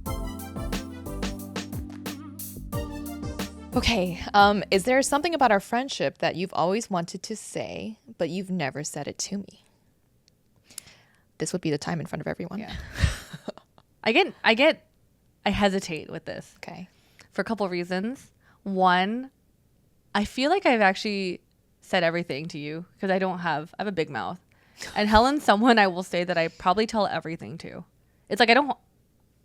Okay, is there something about our friendship that you've always wanted to say, but you've never said it to me? This would be the time in front of everyone. Yeah. I hesitate with this. Okay. For a couple of reasons. One, I feel like I've actually said everything to you because I have a big mouth. And Helen's someone I will say that I probably tell everything to. It's like I'm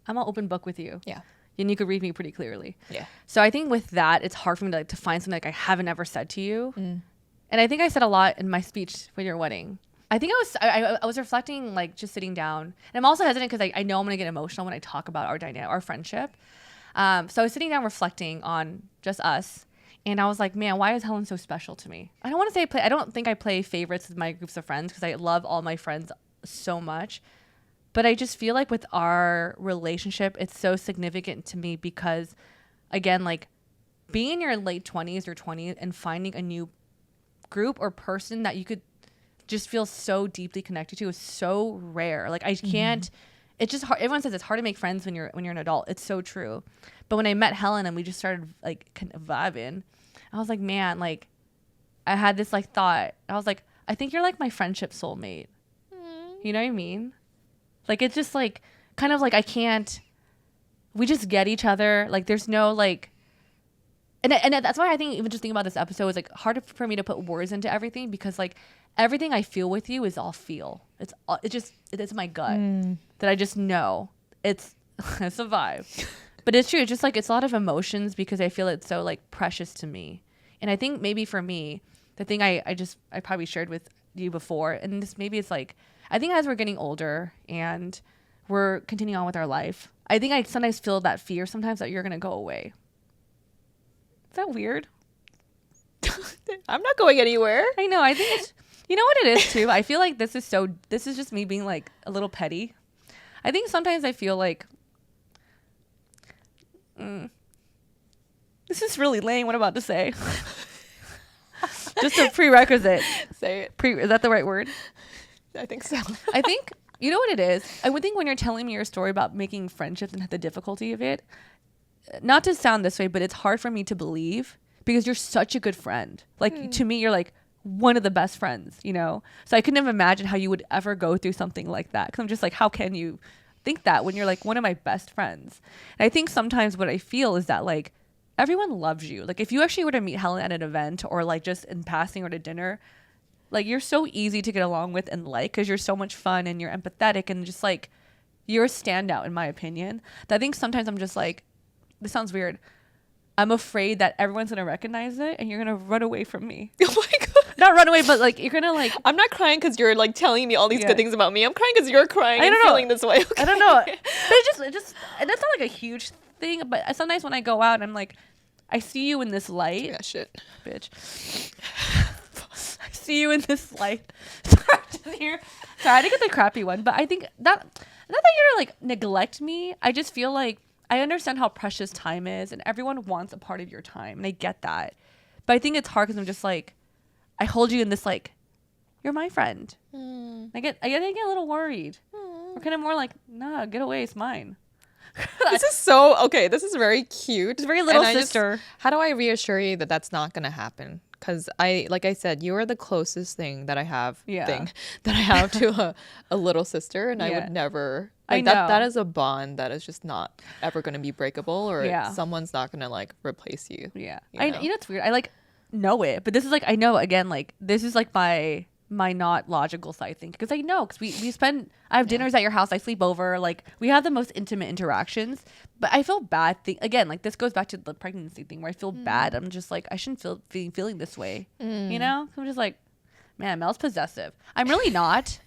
an open book with you. Yeah. And you could read me pretty clearly. Yeah. So I think with that, it's hard for me to find something like I haven't ever said to you. And I think I said a lot in my speech for your wedding. I think I was reflecting, like, just sitting down. And I'm also hesitant because I know I'm going to get emotional when I talk about our dynamic, our friendship. So I was sitting down reflecting on just us. And I was like, man, why is Helen so special to me? I don't want to say I don't think I play favorites with my groups of friends because I love all my friends so much. But I just feel like with our relationship, it's so significant to me because, again, like, being in your late 20s or 20s and finding a new group or person that you could just feel so deeply connected to is so rare. Like, I can't, it's just hard. Everyone says it's hard to make friends when you're an adult. It's so true. But when I met Helen and we just started, like, kind of vibing, I was like, man, like, I had this, like, thought. I was like, I think you're, like, my friendship soulmate. You know what I mean? Like, it's just, like, kind of like we just get each other. Like, there's no, like, and that's why I think even just thinking about this episode is, like, hard for me to put words into everything because, like, everything I feel with you is all feel. It's my gut that I just know. It's a vibe. But it's true. It's just, like, it's a lot of emotions because I feel it's so, like, precious to me. And I think maybe for me, the thing I probably shared with you before, and this maybe it's like, I think as we're getting older and we're continuing on with our life, I think I sometimes feel that fear sometimes that you're going to go away. Is that weird? I'm not going anywhere. I know. I think it's, you know what it is too? I feel like this is just me being, like, a little petty. I think sometimes I feel like, this is really lame what I'm about to say. Just a prerequisite. Say it. Is that the right word? I think so. I think, you know what it is? I would think when you're telling me your story about making friendships and the difficulty of it, not to sound this way, but it's hard for me to believe because you're such a good friend. Like, to me, you're, like, one of the best friends, you know? So I couldn't even imagine how you would ever go through something like that. Because I'm just like, how can you think that when you're, like, one of my best friends? And I think sometimes what I feel is that, like, everyone loves you. Like, if you actually were to meet Helen at an event or, like, just in passing or at a dinner, like, you're so easy to get along with and like because you're so much fun and you're empathetic and just, like, you're a standout in my opinion. That I think sometimes I'm just like, this sounds weird, I'm afraid that everyone's going to recognize it and you're going to run away from me. Oh my God. Not run away, but, like, you're going to, like... I'm not crying because you're, like, telling me all these good things about me. I'm crying because you're crying and feeling this way. Okay? I don't know. But it just and that's not, like, a huge thing, but sometimes when I go out and I'm like, I see you in this light. Yeah, shit. Bitch. I see you in this light. Sorry, I didn't get the crappy one, but I think not that you're gonna, like, neglect me. I just feel like I understand how precious time is and everyone wants a part of your time and I get that. But I think it's hard because I'm just like, I hold you in this, like, you're my friend. I get a little worried. Or kind of more like, nah, get away, it's mine. This is so okay. This is very cute. It's very little sister. How do I reassure you that that's not gonna happen? Because like I said, you are the closest thing that I have to a little sister, and I would never. Like, that is a bond that is just not ever gonna be breakable, or someone's not gonna, like, replace you. Yeah, you know? It's weird. I, like, know it, but this is, like, I know again, like, this is, like, my my not logical side thing, because I know, because I have dinners at your house, I sleep over, like we have the most intimate interactions, but I feel bad again, like this goes back to the pregnancy thing where I feel bad. I'm just like, I shouldn't feeling this way, you know? I'm just like, man, Mel's possessive. I'm really not.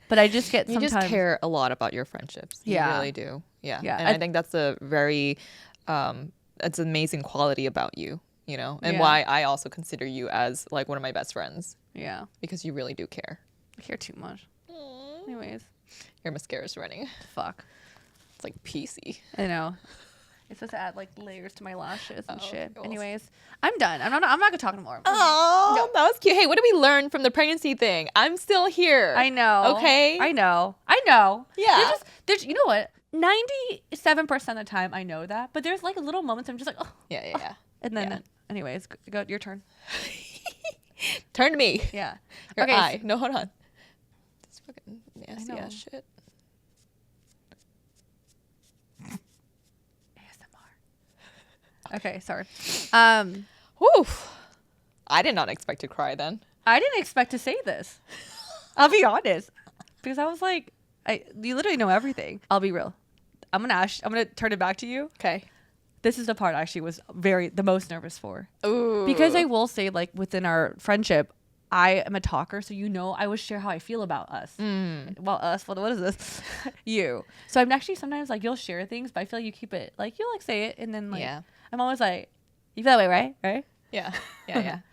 But I just get sometimes. You just care a lot about your friendships. Yeah. You really do. Yeah. Yeah. And I think that's a very, that's an amazing quality about you, you know, and why I also consider you as like one of my best friends. Yeah. Because you really do care. I care too much. Anyways. Your mascara's running. Fuck. It's like PC. I know. It's supposed to add like layers to my lashes and shit. Cool. Anyways, I'm done. I'm not gonna talk anymore. Oh, no. That was cute. Hey, what did we learn from the pregnancy thing? I'm still here. I know. Okay. I know. Yeah. There's you know what? 97% of the time I know that, but there's like little moments I'm just like, oh. Yeah. And then, anyways, go your turn. Turn to me. Yeah. Your okay. eye. No, hold on. This fucking nasty know. ass shit. Okay, sorry. Whew. I did not expect to cry then. I didn't expect to say this. I'll be honest, because I was like, you literally know everything. I'll be real. I'm gonna turn it back to you. Okay. This is the part I actually was the most nervous for. Ooh. Because I will say, like, within our friendship, I am a talker, so I always share how I feel about us. Well, us, what is this? You. So I'm actually sometimes like, you'll share things, but I feel like you keep it, like, you'll like say it, and then like, I'm always like, you feel that way, right? Right? Yeah.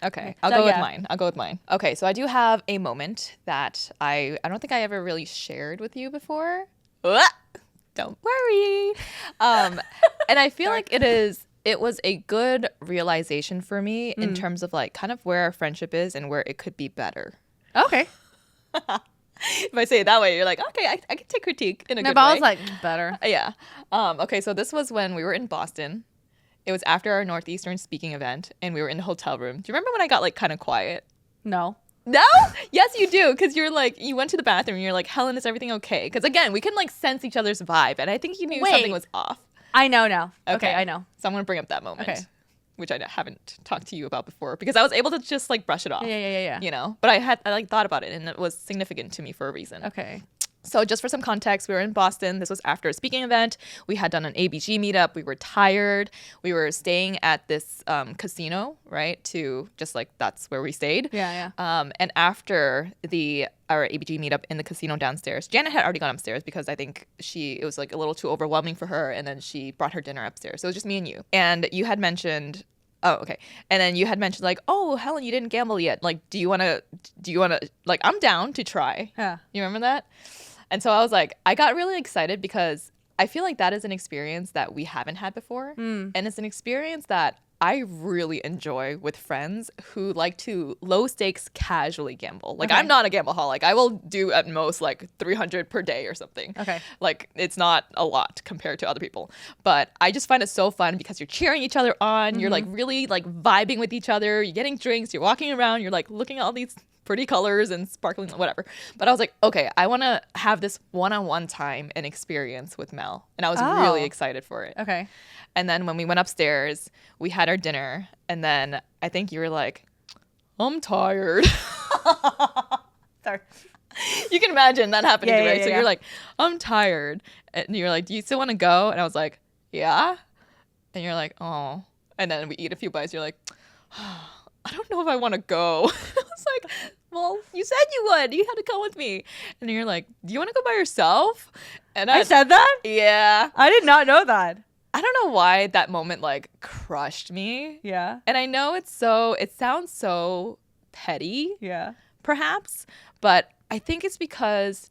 Okay. I'll go with mine. Okay, so I do have a moment that I don't think I ever really shared with you before. Don't worry. And I feel like it was a good realization for me in terms of like kind of where our friendship is and where it could be better. Okay. If I say it that way, you're like, okay, I can take critique in a good way. But I was like, better. Yeah. Okay, so this was when we were in Boston. It was after our Northeastern speaking event, and we were in the hotel room. Do you remember when I got like kind of quiet? No. No? Yes, you do. Because you're like, you went to the bathroom and you're like, Helen, is everything okay? Because again, we can like sense each other's vibe. And I think you knew something was off. I know now. Okay, I know. So I'm going to bring up that moment. Okay. Which I haven't talked to you about before. Because I was able to just like brush it off. Yeah. You know? But I like thought about it and it was significant to me for a reason. Okay. So just for some context, we were in Boston. This was after a speaking event. We had done an ABG meetup. We were tired. We were staying at this casino, right? To just like, that's where we stayed. Yeah. And after our ABG meetup in the casino downstairs, Janet had already gone upstairs because I think it was like a little too overwhelming for her. And then she brought her dinner upstairs. So it was just me and you. And you had mentioned, oh, okay. And then you had mentioned like, oh, Helen, you didn't gamble yet. Like, do you want to, like, I'm down to try. Yeah. You remember that? And so I was like, I got really excited because I feel like that is an experience that we haven't had before. And it's an experience that I really enjoy with friends who like to low stakes casually gamble. Like, I'm not a gambleaholic. I will do at most like 300 per day or something. Okay. Like, it's not a lot compared to other people. But I just find it so fun because you're cheering each other on. You're like really like vibing with each other. You're getting drinks. You're walking around. You're like looking at all these pretty colors and sparkling, whatever. But I was like, okay, I want to have this one-on-one time and experience with Mel. And I was really excited for it. Okay. And then when we went upstairs, we had our dinner. And then I think you were like, I'm tired. Sorry. You can imagine that happening, right? Yeah, so you're like, I'm tired. And you're like, do you still want to go? And I was like, yeah. And you're like, oh. And then we eat a few bites. You're like, oh, I don't know if I want to go. I was like, well, you said you would. You had to come with me. And you're like, do you want to go by yourself? And I said that? Yeah. I did not know that. I don't know why that moment like crushed me. Yeah. And I know it sounds so petty. Yeah. Perhaps. But I think it's because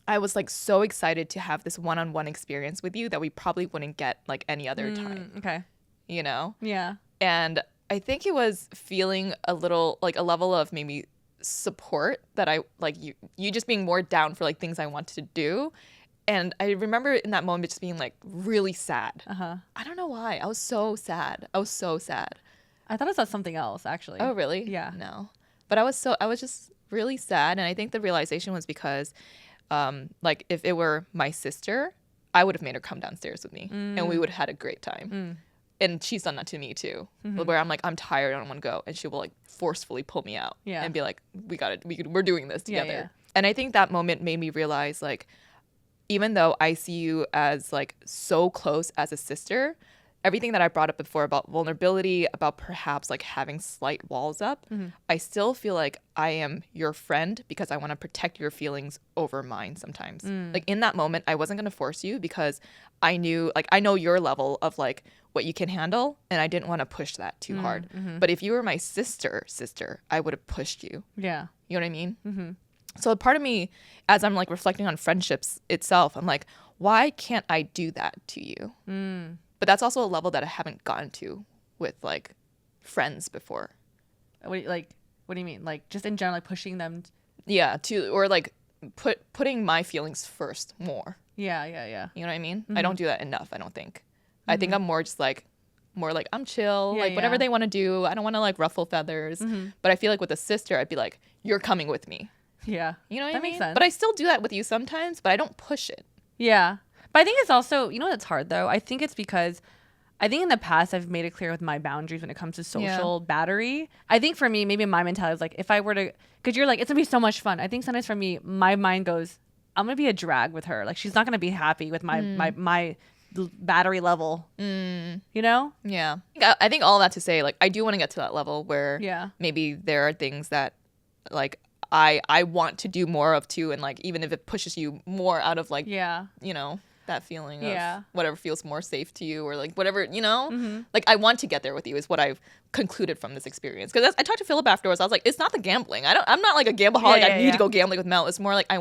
I was like so excited to have this one-on-one experience with you that we probably wouldn't get like any other time. Okay. You know? Yeah. And I think it was feeling a little like a level of maybe support that I like you just being more down for like things I wanted to do. And I remember in that moment just being like really sad. I don't know why. I was so sad. I I thought it was something else, actually. Oh, really? Yeah. No. But I was just really sad. And I think the realization was because like if it were my sister, I would have made her come downstairs with me and we would have had a great time. and she's done that to me too, where I'm like, I'm tired, I don't want to go, and she will like forcefully pull me out and be like, we're doing this together. Yeah. And I think that moment made me realize, like, even though I see you as like so close as a sister, everything that I brought up before about vulnerability, about perhaps like having slight walls up, I still feel like I am your friend because I want to protect your feelings over mine sometimes. Like in that moment, I wasn't going to force you because I knew, like, I know your level of like what you can handle, and I didn't want to push that too hard. But if you were my sister, I would have pushed you. Yeah. You know what I mean? So a part of me, as I'm like reflecting on friendships itself, I'm like, why can't I do that to you? But that's also a level that I haven't gotten to with like friends before. What do you mean? Like just in general, like pushing them? Yeah, or like putting my feelings first more. Yeah. You know what I mean? I don't do that enough, I don't think. I think I'm more like I'm chill, like whatever they want to do. I don't want to like ruffle feathers. But I feel like with a sister, I'd be like, you're coming with me. Yeah. You know what I mean? That makes sense. But I still do that with you sometimes, but I don't push it. Yeah. But I think it's also, you know what's hard though? I think it's because I think in the past I've made it clear with my boundaries when it comes to social battery. I think for me, maybe my mentality is like, if I were to, because you're like, it's gonna be so much fun. I think sometimes for me, my mind goes, I'm gonna be a drag with her. Like she's not gonna be happy with my battery level. You know? Yeah. I think all that to say, like, I do want to get to that level where maybe there are things that like I want to do more of too, and like even if it pushes you more out of like you know, that feeling of whatever feels more safe to you, or like whatever, you know, like I want to get there with you is what I've concluded from this experience. Because I talked to Philip afterwards, I was like, it's not the gambling. I'm not like a gambleaholic. I need to go gambling with Mel. It's more like I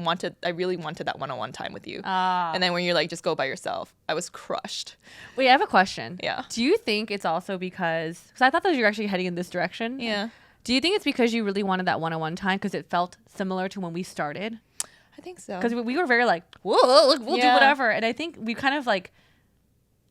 really wanted that one-on-one time with you. And then when you're like, just go by yourself, I was crushed. Wait, I have a question. Yeah. Do you think it's also because I thought that you were actually heading in this direction. Yeah. Do you think it's because you really wanted that one-on-one time because it felt similar to when we started? I think so. Because we were very like, we'll do whatever. And I think we kind of like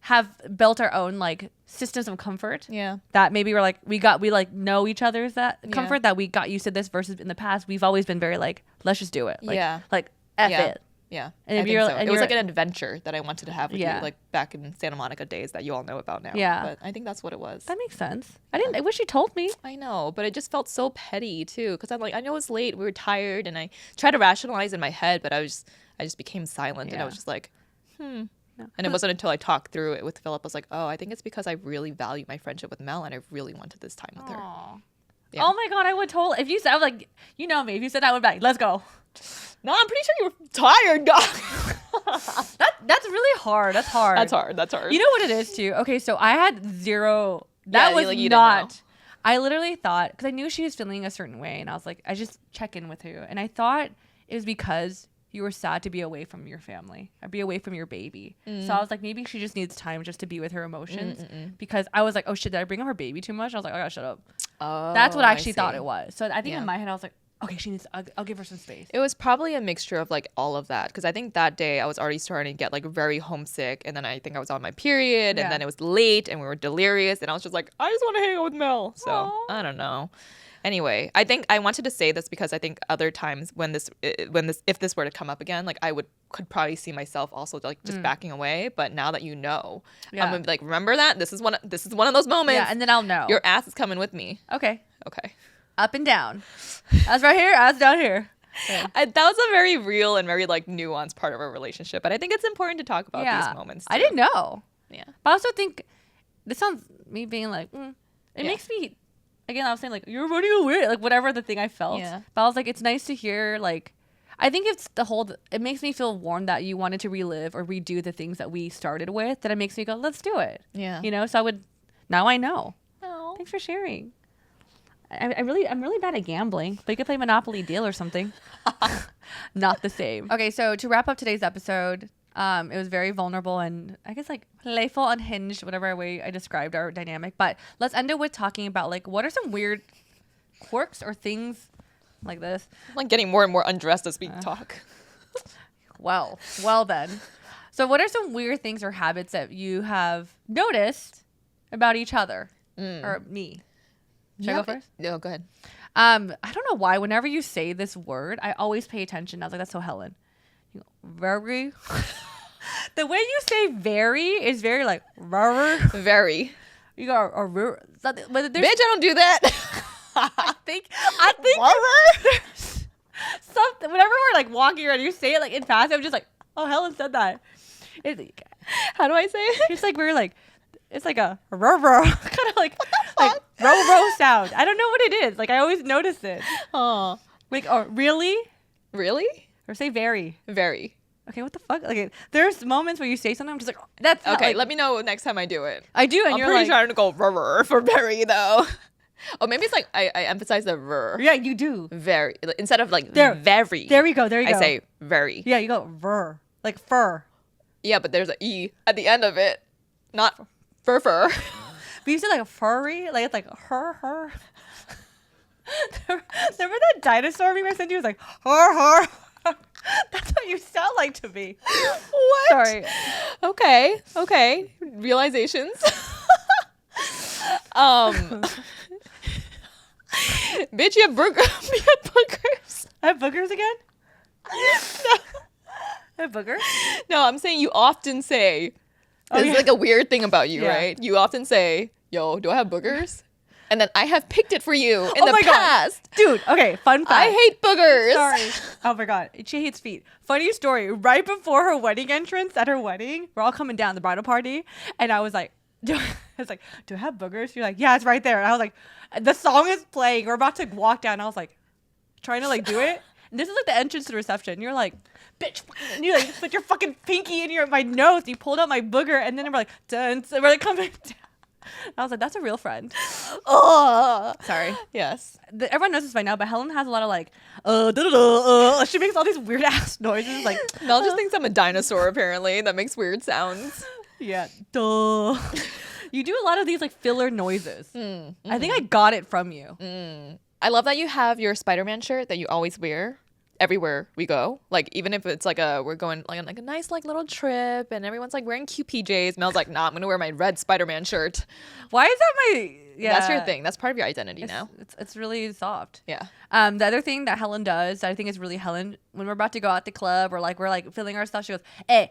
have built our own like systems of comfort. Yeah. That maybe we're like, we like know each other's that comfort that we got used to this, versus in the past, we've always been very like, let's just do it. Like, like F it. Yeah. And I think so. It was like an adventure that I wanted to have with you, like back in Santa Monica days that you all know about now. Yeah. But I think that's what it was. That makes sense. I wish you told me. I know, but it just felt so petty too. Because I'm like, I know it's late, we were tired, and I tried to rationalize in my head, but I just became silent, and I was just like, No. And it wasn't until I talked through it with Philip, I was like, oh, I think it's because I really value my friendship with Mel, and I really wanted this time with her. Yeah. Oh my God, I would totally. If you said, I was like, you know me, if you said I would be like, let's go. No, I'm pretty sure you were tired, guys. That's really hard. That's hard. That's hard. You know what it is too? Okay, so I had zero. That was like, not. I literally thought, because I knew she was feeling a certain way, and I was like, I just check in with her, and I thought it was because you were sad to be away from your family, or be away from your baby. So I was like, maybe she just needs time just to be with her emotions. Because I was like, oh shit, did I bring up her baby too much? I was like, I gotta shut up. Oh, that's what I actually thought it was. So I think in my head I was like, okay, she needs. I'll give her some space. It was probably a mixture of like all of that, because I think that day I was already starting to get like very homesick, and then I think I was on my period, and then it was late, and we were delirious, and I was just like, I just want to hang out with Mel. So I don't know. Anyway, I think I wanted to say this because I think other times if this were to come up again, like I could probably see myself also like just backing away. But now that you know, I'm gonna be like, remember that this is one of those moments. Yeah, and then I'll know your ass is coming with me. Okay. Up and down. I was right here. I was down here. Yeah. That was a very real and very like nuanced part of our relationship, but I think it's important to talk about these moments too. I didn't know. Yeah. But I also think this sounds me being like, it makes me, again, I was saying like, you're running away, like whatever the thing I felt. Yeah. But I was like, it's nice to hear, like, I think it's it makes me feel warm that you wanted to relive or redo the things that we started with, that it makes me go, let's do it. Yeah. You know, so now I know. Oh. Thanks for sharing. I'm really bad at gambling, but you could play Monopoly Deal or something. Not the same. Okay, so to wrap up today's episode, it was very vulnerable and I guess like playful, unhinged, whatever way I described our dynamic. But let's end it with talking about like, what are some weird quirks or things like this? I'm like getting more and more undressed as we talk. Well then. So what are some weird things or habits that you have noticed about each other or me? Should I go first? No, go ahead. I don't know why. Whenever you say this word, I always pay attention. I was like, that's so Helen. You go, very. The way you say very is very like very. Very. You go something, but Bitch, I don't do that. I think something. Whenever we're like walking around, you say it like in fast. I'm just like, oh, Helen said that. How do I say it? It's like we're like, it's like a row kind of like row sound. I don't know what it is. Like I always notice it. Oh, Like, oh, really? really? Or say very. Very. Okay, what the fuck? Like, there's moments where you say something, I'm just like, oh, that's not, Okay, like, let me know next time I do it. I do, and I'm you're pretty like, sure I'm gonna go rrr for very though. Oh, maybe it's like I emphasize the rrr. yeah, you do. Very instead of like There. very. There we go. There you go. I say very. Yeah, you go ver, like fur. Yeah, but there's an e at the end of it, not fur. But you said like a furry, like it's like her. Remember that dinosaur meme I sent you? It was like her. That's what you sound like to me. What? Sorry. Okay. Realizations. Bitch, you have boogers. I have boogers again? I have boogers? No, I'm saying you often say. Oh, This yeah. is like a weird thing about you, Yeah. right? You often say, "Yo, do I have boogers?" And then I have picked it for you in Oh the my God. past. Dude, okay, fun fact. I hate boogers. Sorry. Oh my God. She hates feet. Funny story. Right before her wedding entrance at her wedding, we're all coming down the bridal party. And I was like, do I have boogers? You're like, yeah, it's right there. And I was like, the song is playing. We're about to walk down. I was like, trying to like do it. And this is like the entrance to the reception. You're like, bitch. And you like put your fucking pinky in my nose. And you pulled out my booger. And then we're like, dun. So we're like coming down. I was like, that's a real friend. Oh, Sorry. yes. Everyone knows this by now, but Helen has a lot of like, she makes all these weird ass noises. Like, Mel just thinks I'm a dinosaur. Apparently, that makes weird sounds. yeah, duh. You do a lot of these like filler noises. I think I got it from you. I love that you have your Spider-Man shirt that you always wear everywhere we go. Like even if it's like we're going like on like a nice like little trip and everyone's like wearing cute PJs. Mel's like, nah, I'm gonna wear my red Spider-Man shirt. Why is that my? Yeah, That's your thing. That's part of your identity now. It's really soft. Yeah. The other thing that Helen does, that I think is really Helen, when we're about to go out the club or like we're like filling our stuff, she goes, eh,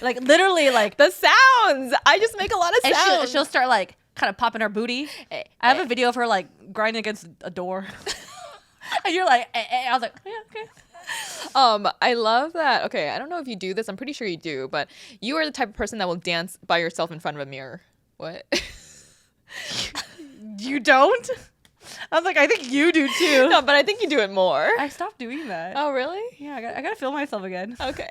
like literally like The sounds. I just make a lot of and sounds. she'll start like kind of popping her booty. I have a video of her like grinding against a door. And you're like, I was like, yeah, okay. I love that. Okay, I don't know if you do this. I'm pretty sure you do, but you are the type of person that will dance by yourself in front of a mirror. What? You don't? I was like, I think you do too. No, but I think you do it more. I stopped doing that. Oh, really? Yeah, I gotta feel myself again. Okay.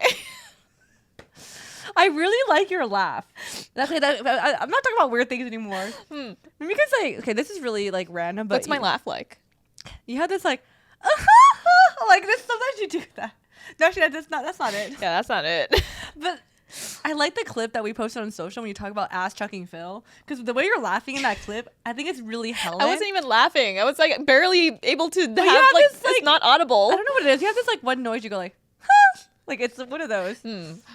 I really like your laugh. I'm not talking about weird things anymore. Because like, okay, this is really like random, but What's my laugh like? You have this like, like this. Sometimes you do that. No, actually, that's not it. Yeah, that's not it. But I like the clip that we posted on social when you talk about ass chucking Phil, because the way you're laughing in that clip, I think it's really Helen. I wasn't even laughing. I was like barely able to have you have like this, it's like- not audible. I don't know what it is. You have this like one noise you go like, like it's one of those.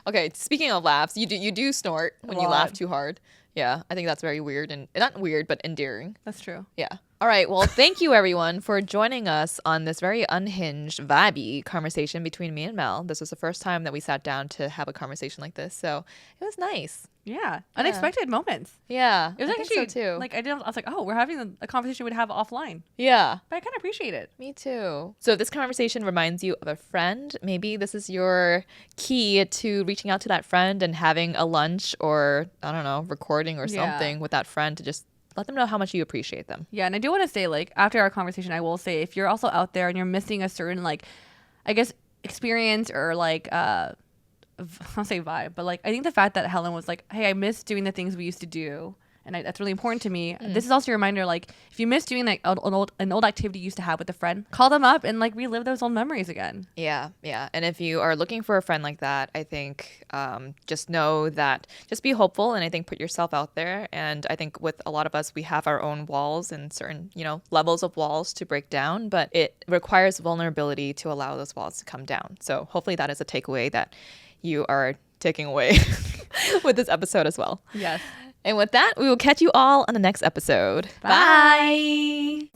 Okay, speaking of laughs, you do snort when you laugh Lot. too hard. Yeah, I think that's very weird and not weird, but endearing. That's true. Yeah. All right. Well, thank you everyone for joining us on this very unhinged, vibey conversation between me and Mel. This was the first time that we sat down to have a conversation like this, so it was nice. Yeah, unexpected moments. Yeah, It was I think actually so too. like I was like, oh, we're having a conversation we'd have offline, Yeah. but I kind of appreciate it. Me too. So if this conversation reminds you of a friend, maybe this is your key to reaching out to that friend and having a lunch or, I don't know, recording or Yeah. something with that friend to just let them know how much you appreciate them. Yeah, and I do want to say, like, after our conversation, I will say, if you're also out there and you're missing a certain, like, I guess, experience or, like, I'll say vibe, but, like, I think the fact that Helen was like, hey, I miss doing the things we used to do, and that's really important to me. This is also a reminder, like, if you miss doing, like, an old activity you used to have with a friend, call them up and, like, relive those old memories again. Yeah. And if you are looking for a friend like that, I think just know that just be hopeful and I think put yourself out there. And I think with a lot of us, we have our own walls and certain, levels of walls to break down, but it requires vulnerability to allow those walls to come down. So hopefully that is a takeaway that you are taking away with this episode as well. Yes. And with that, we will catch you all on the next episode. Bye.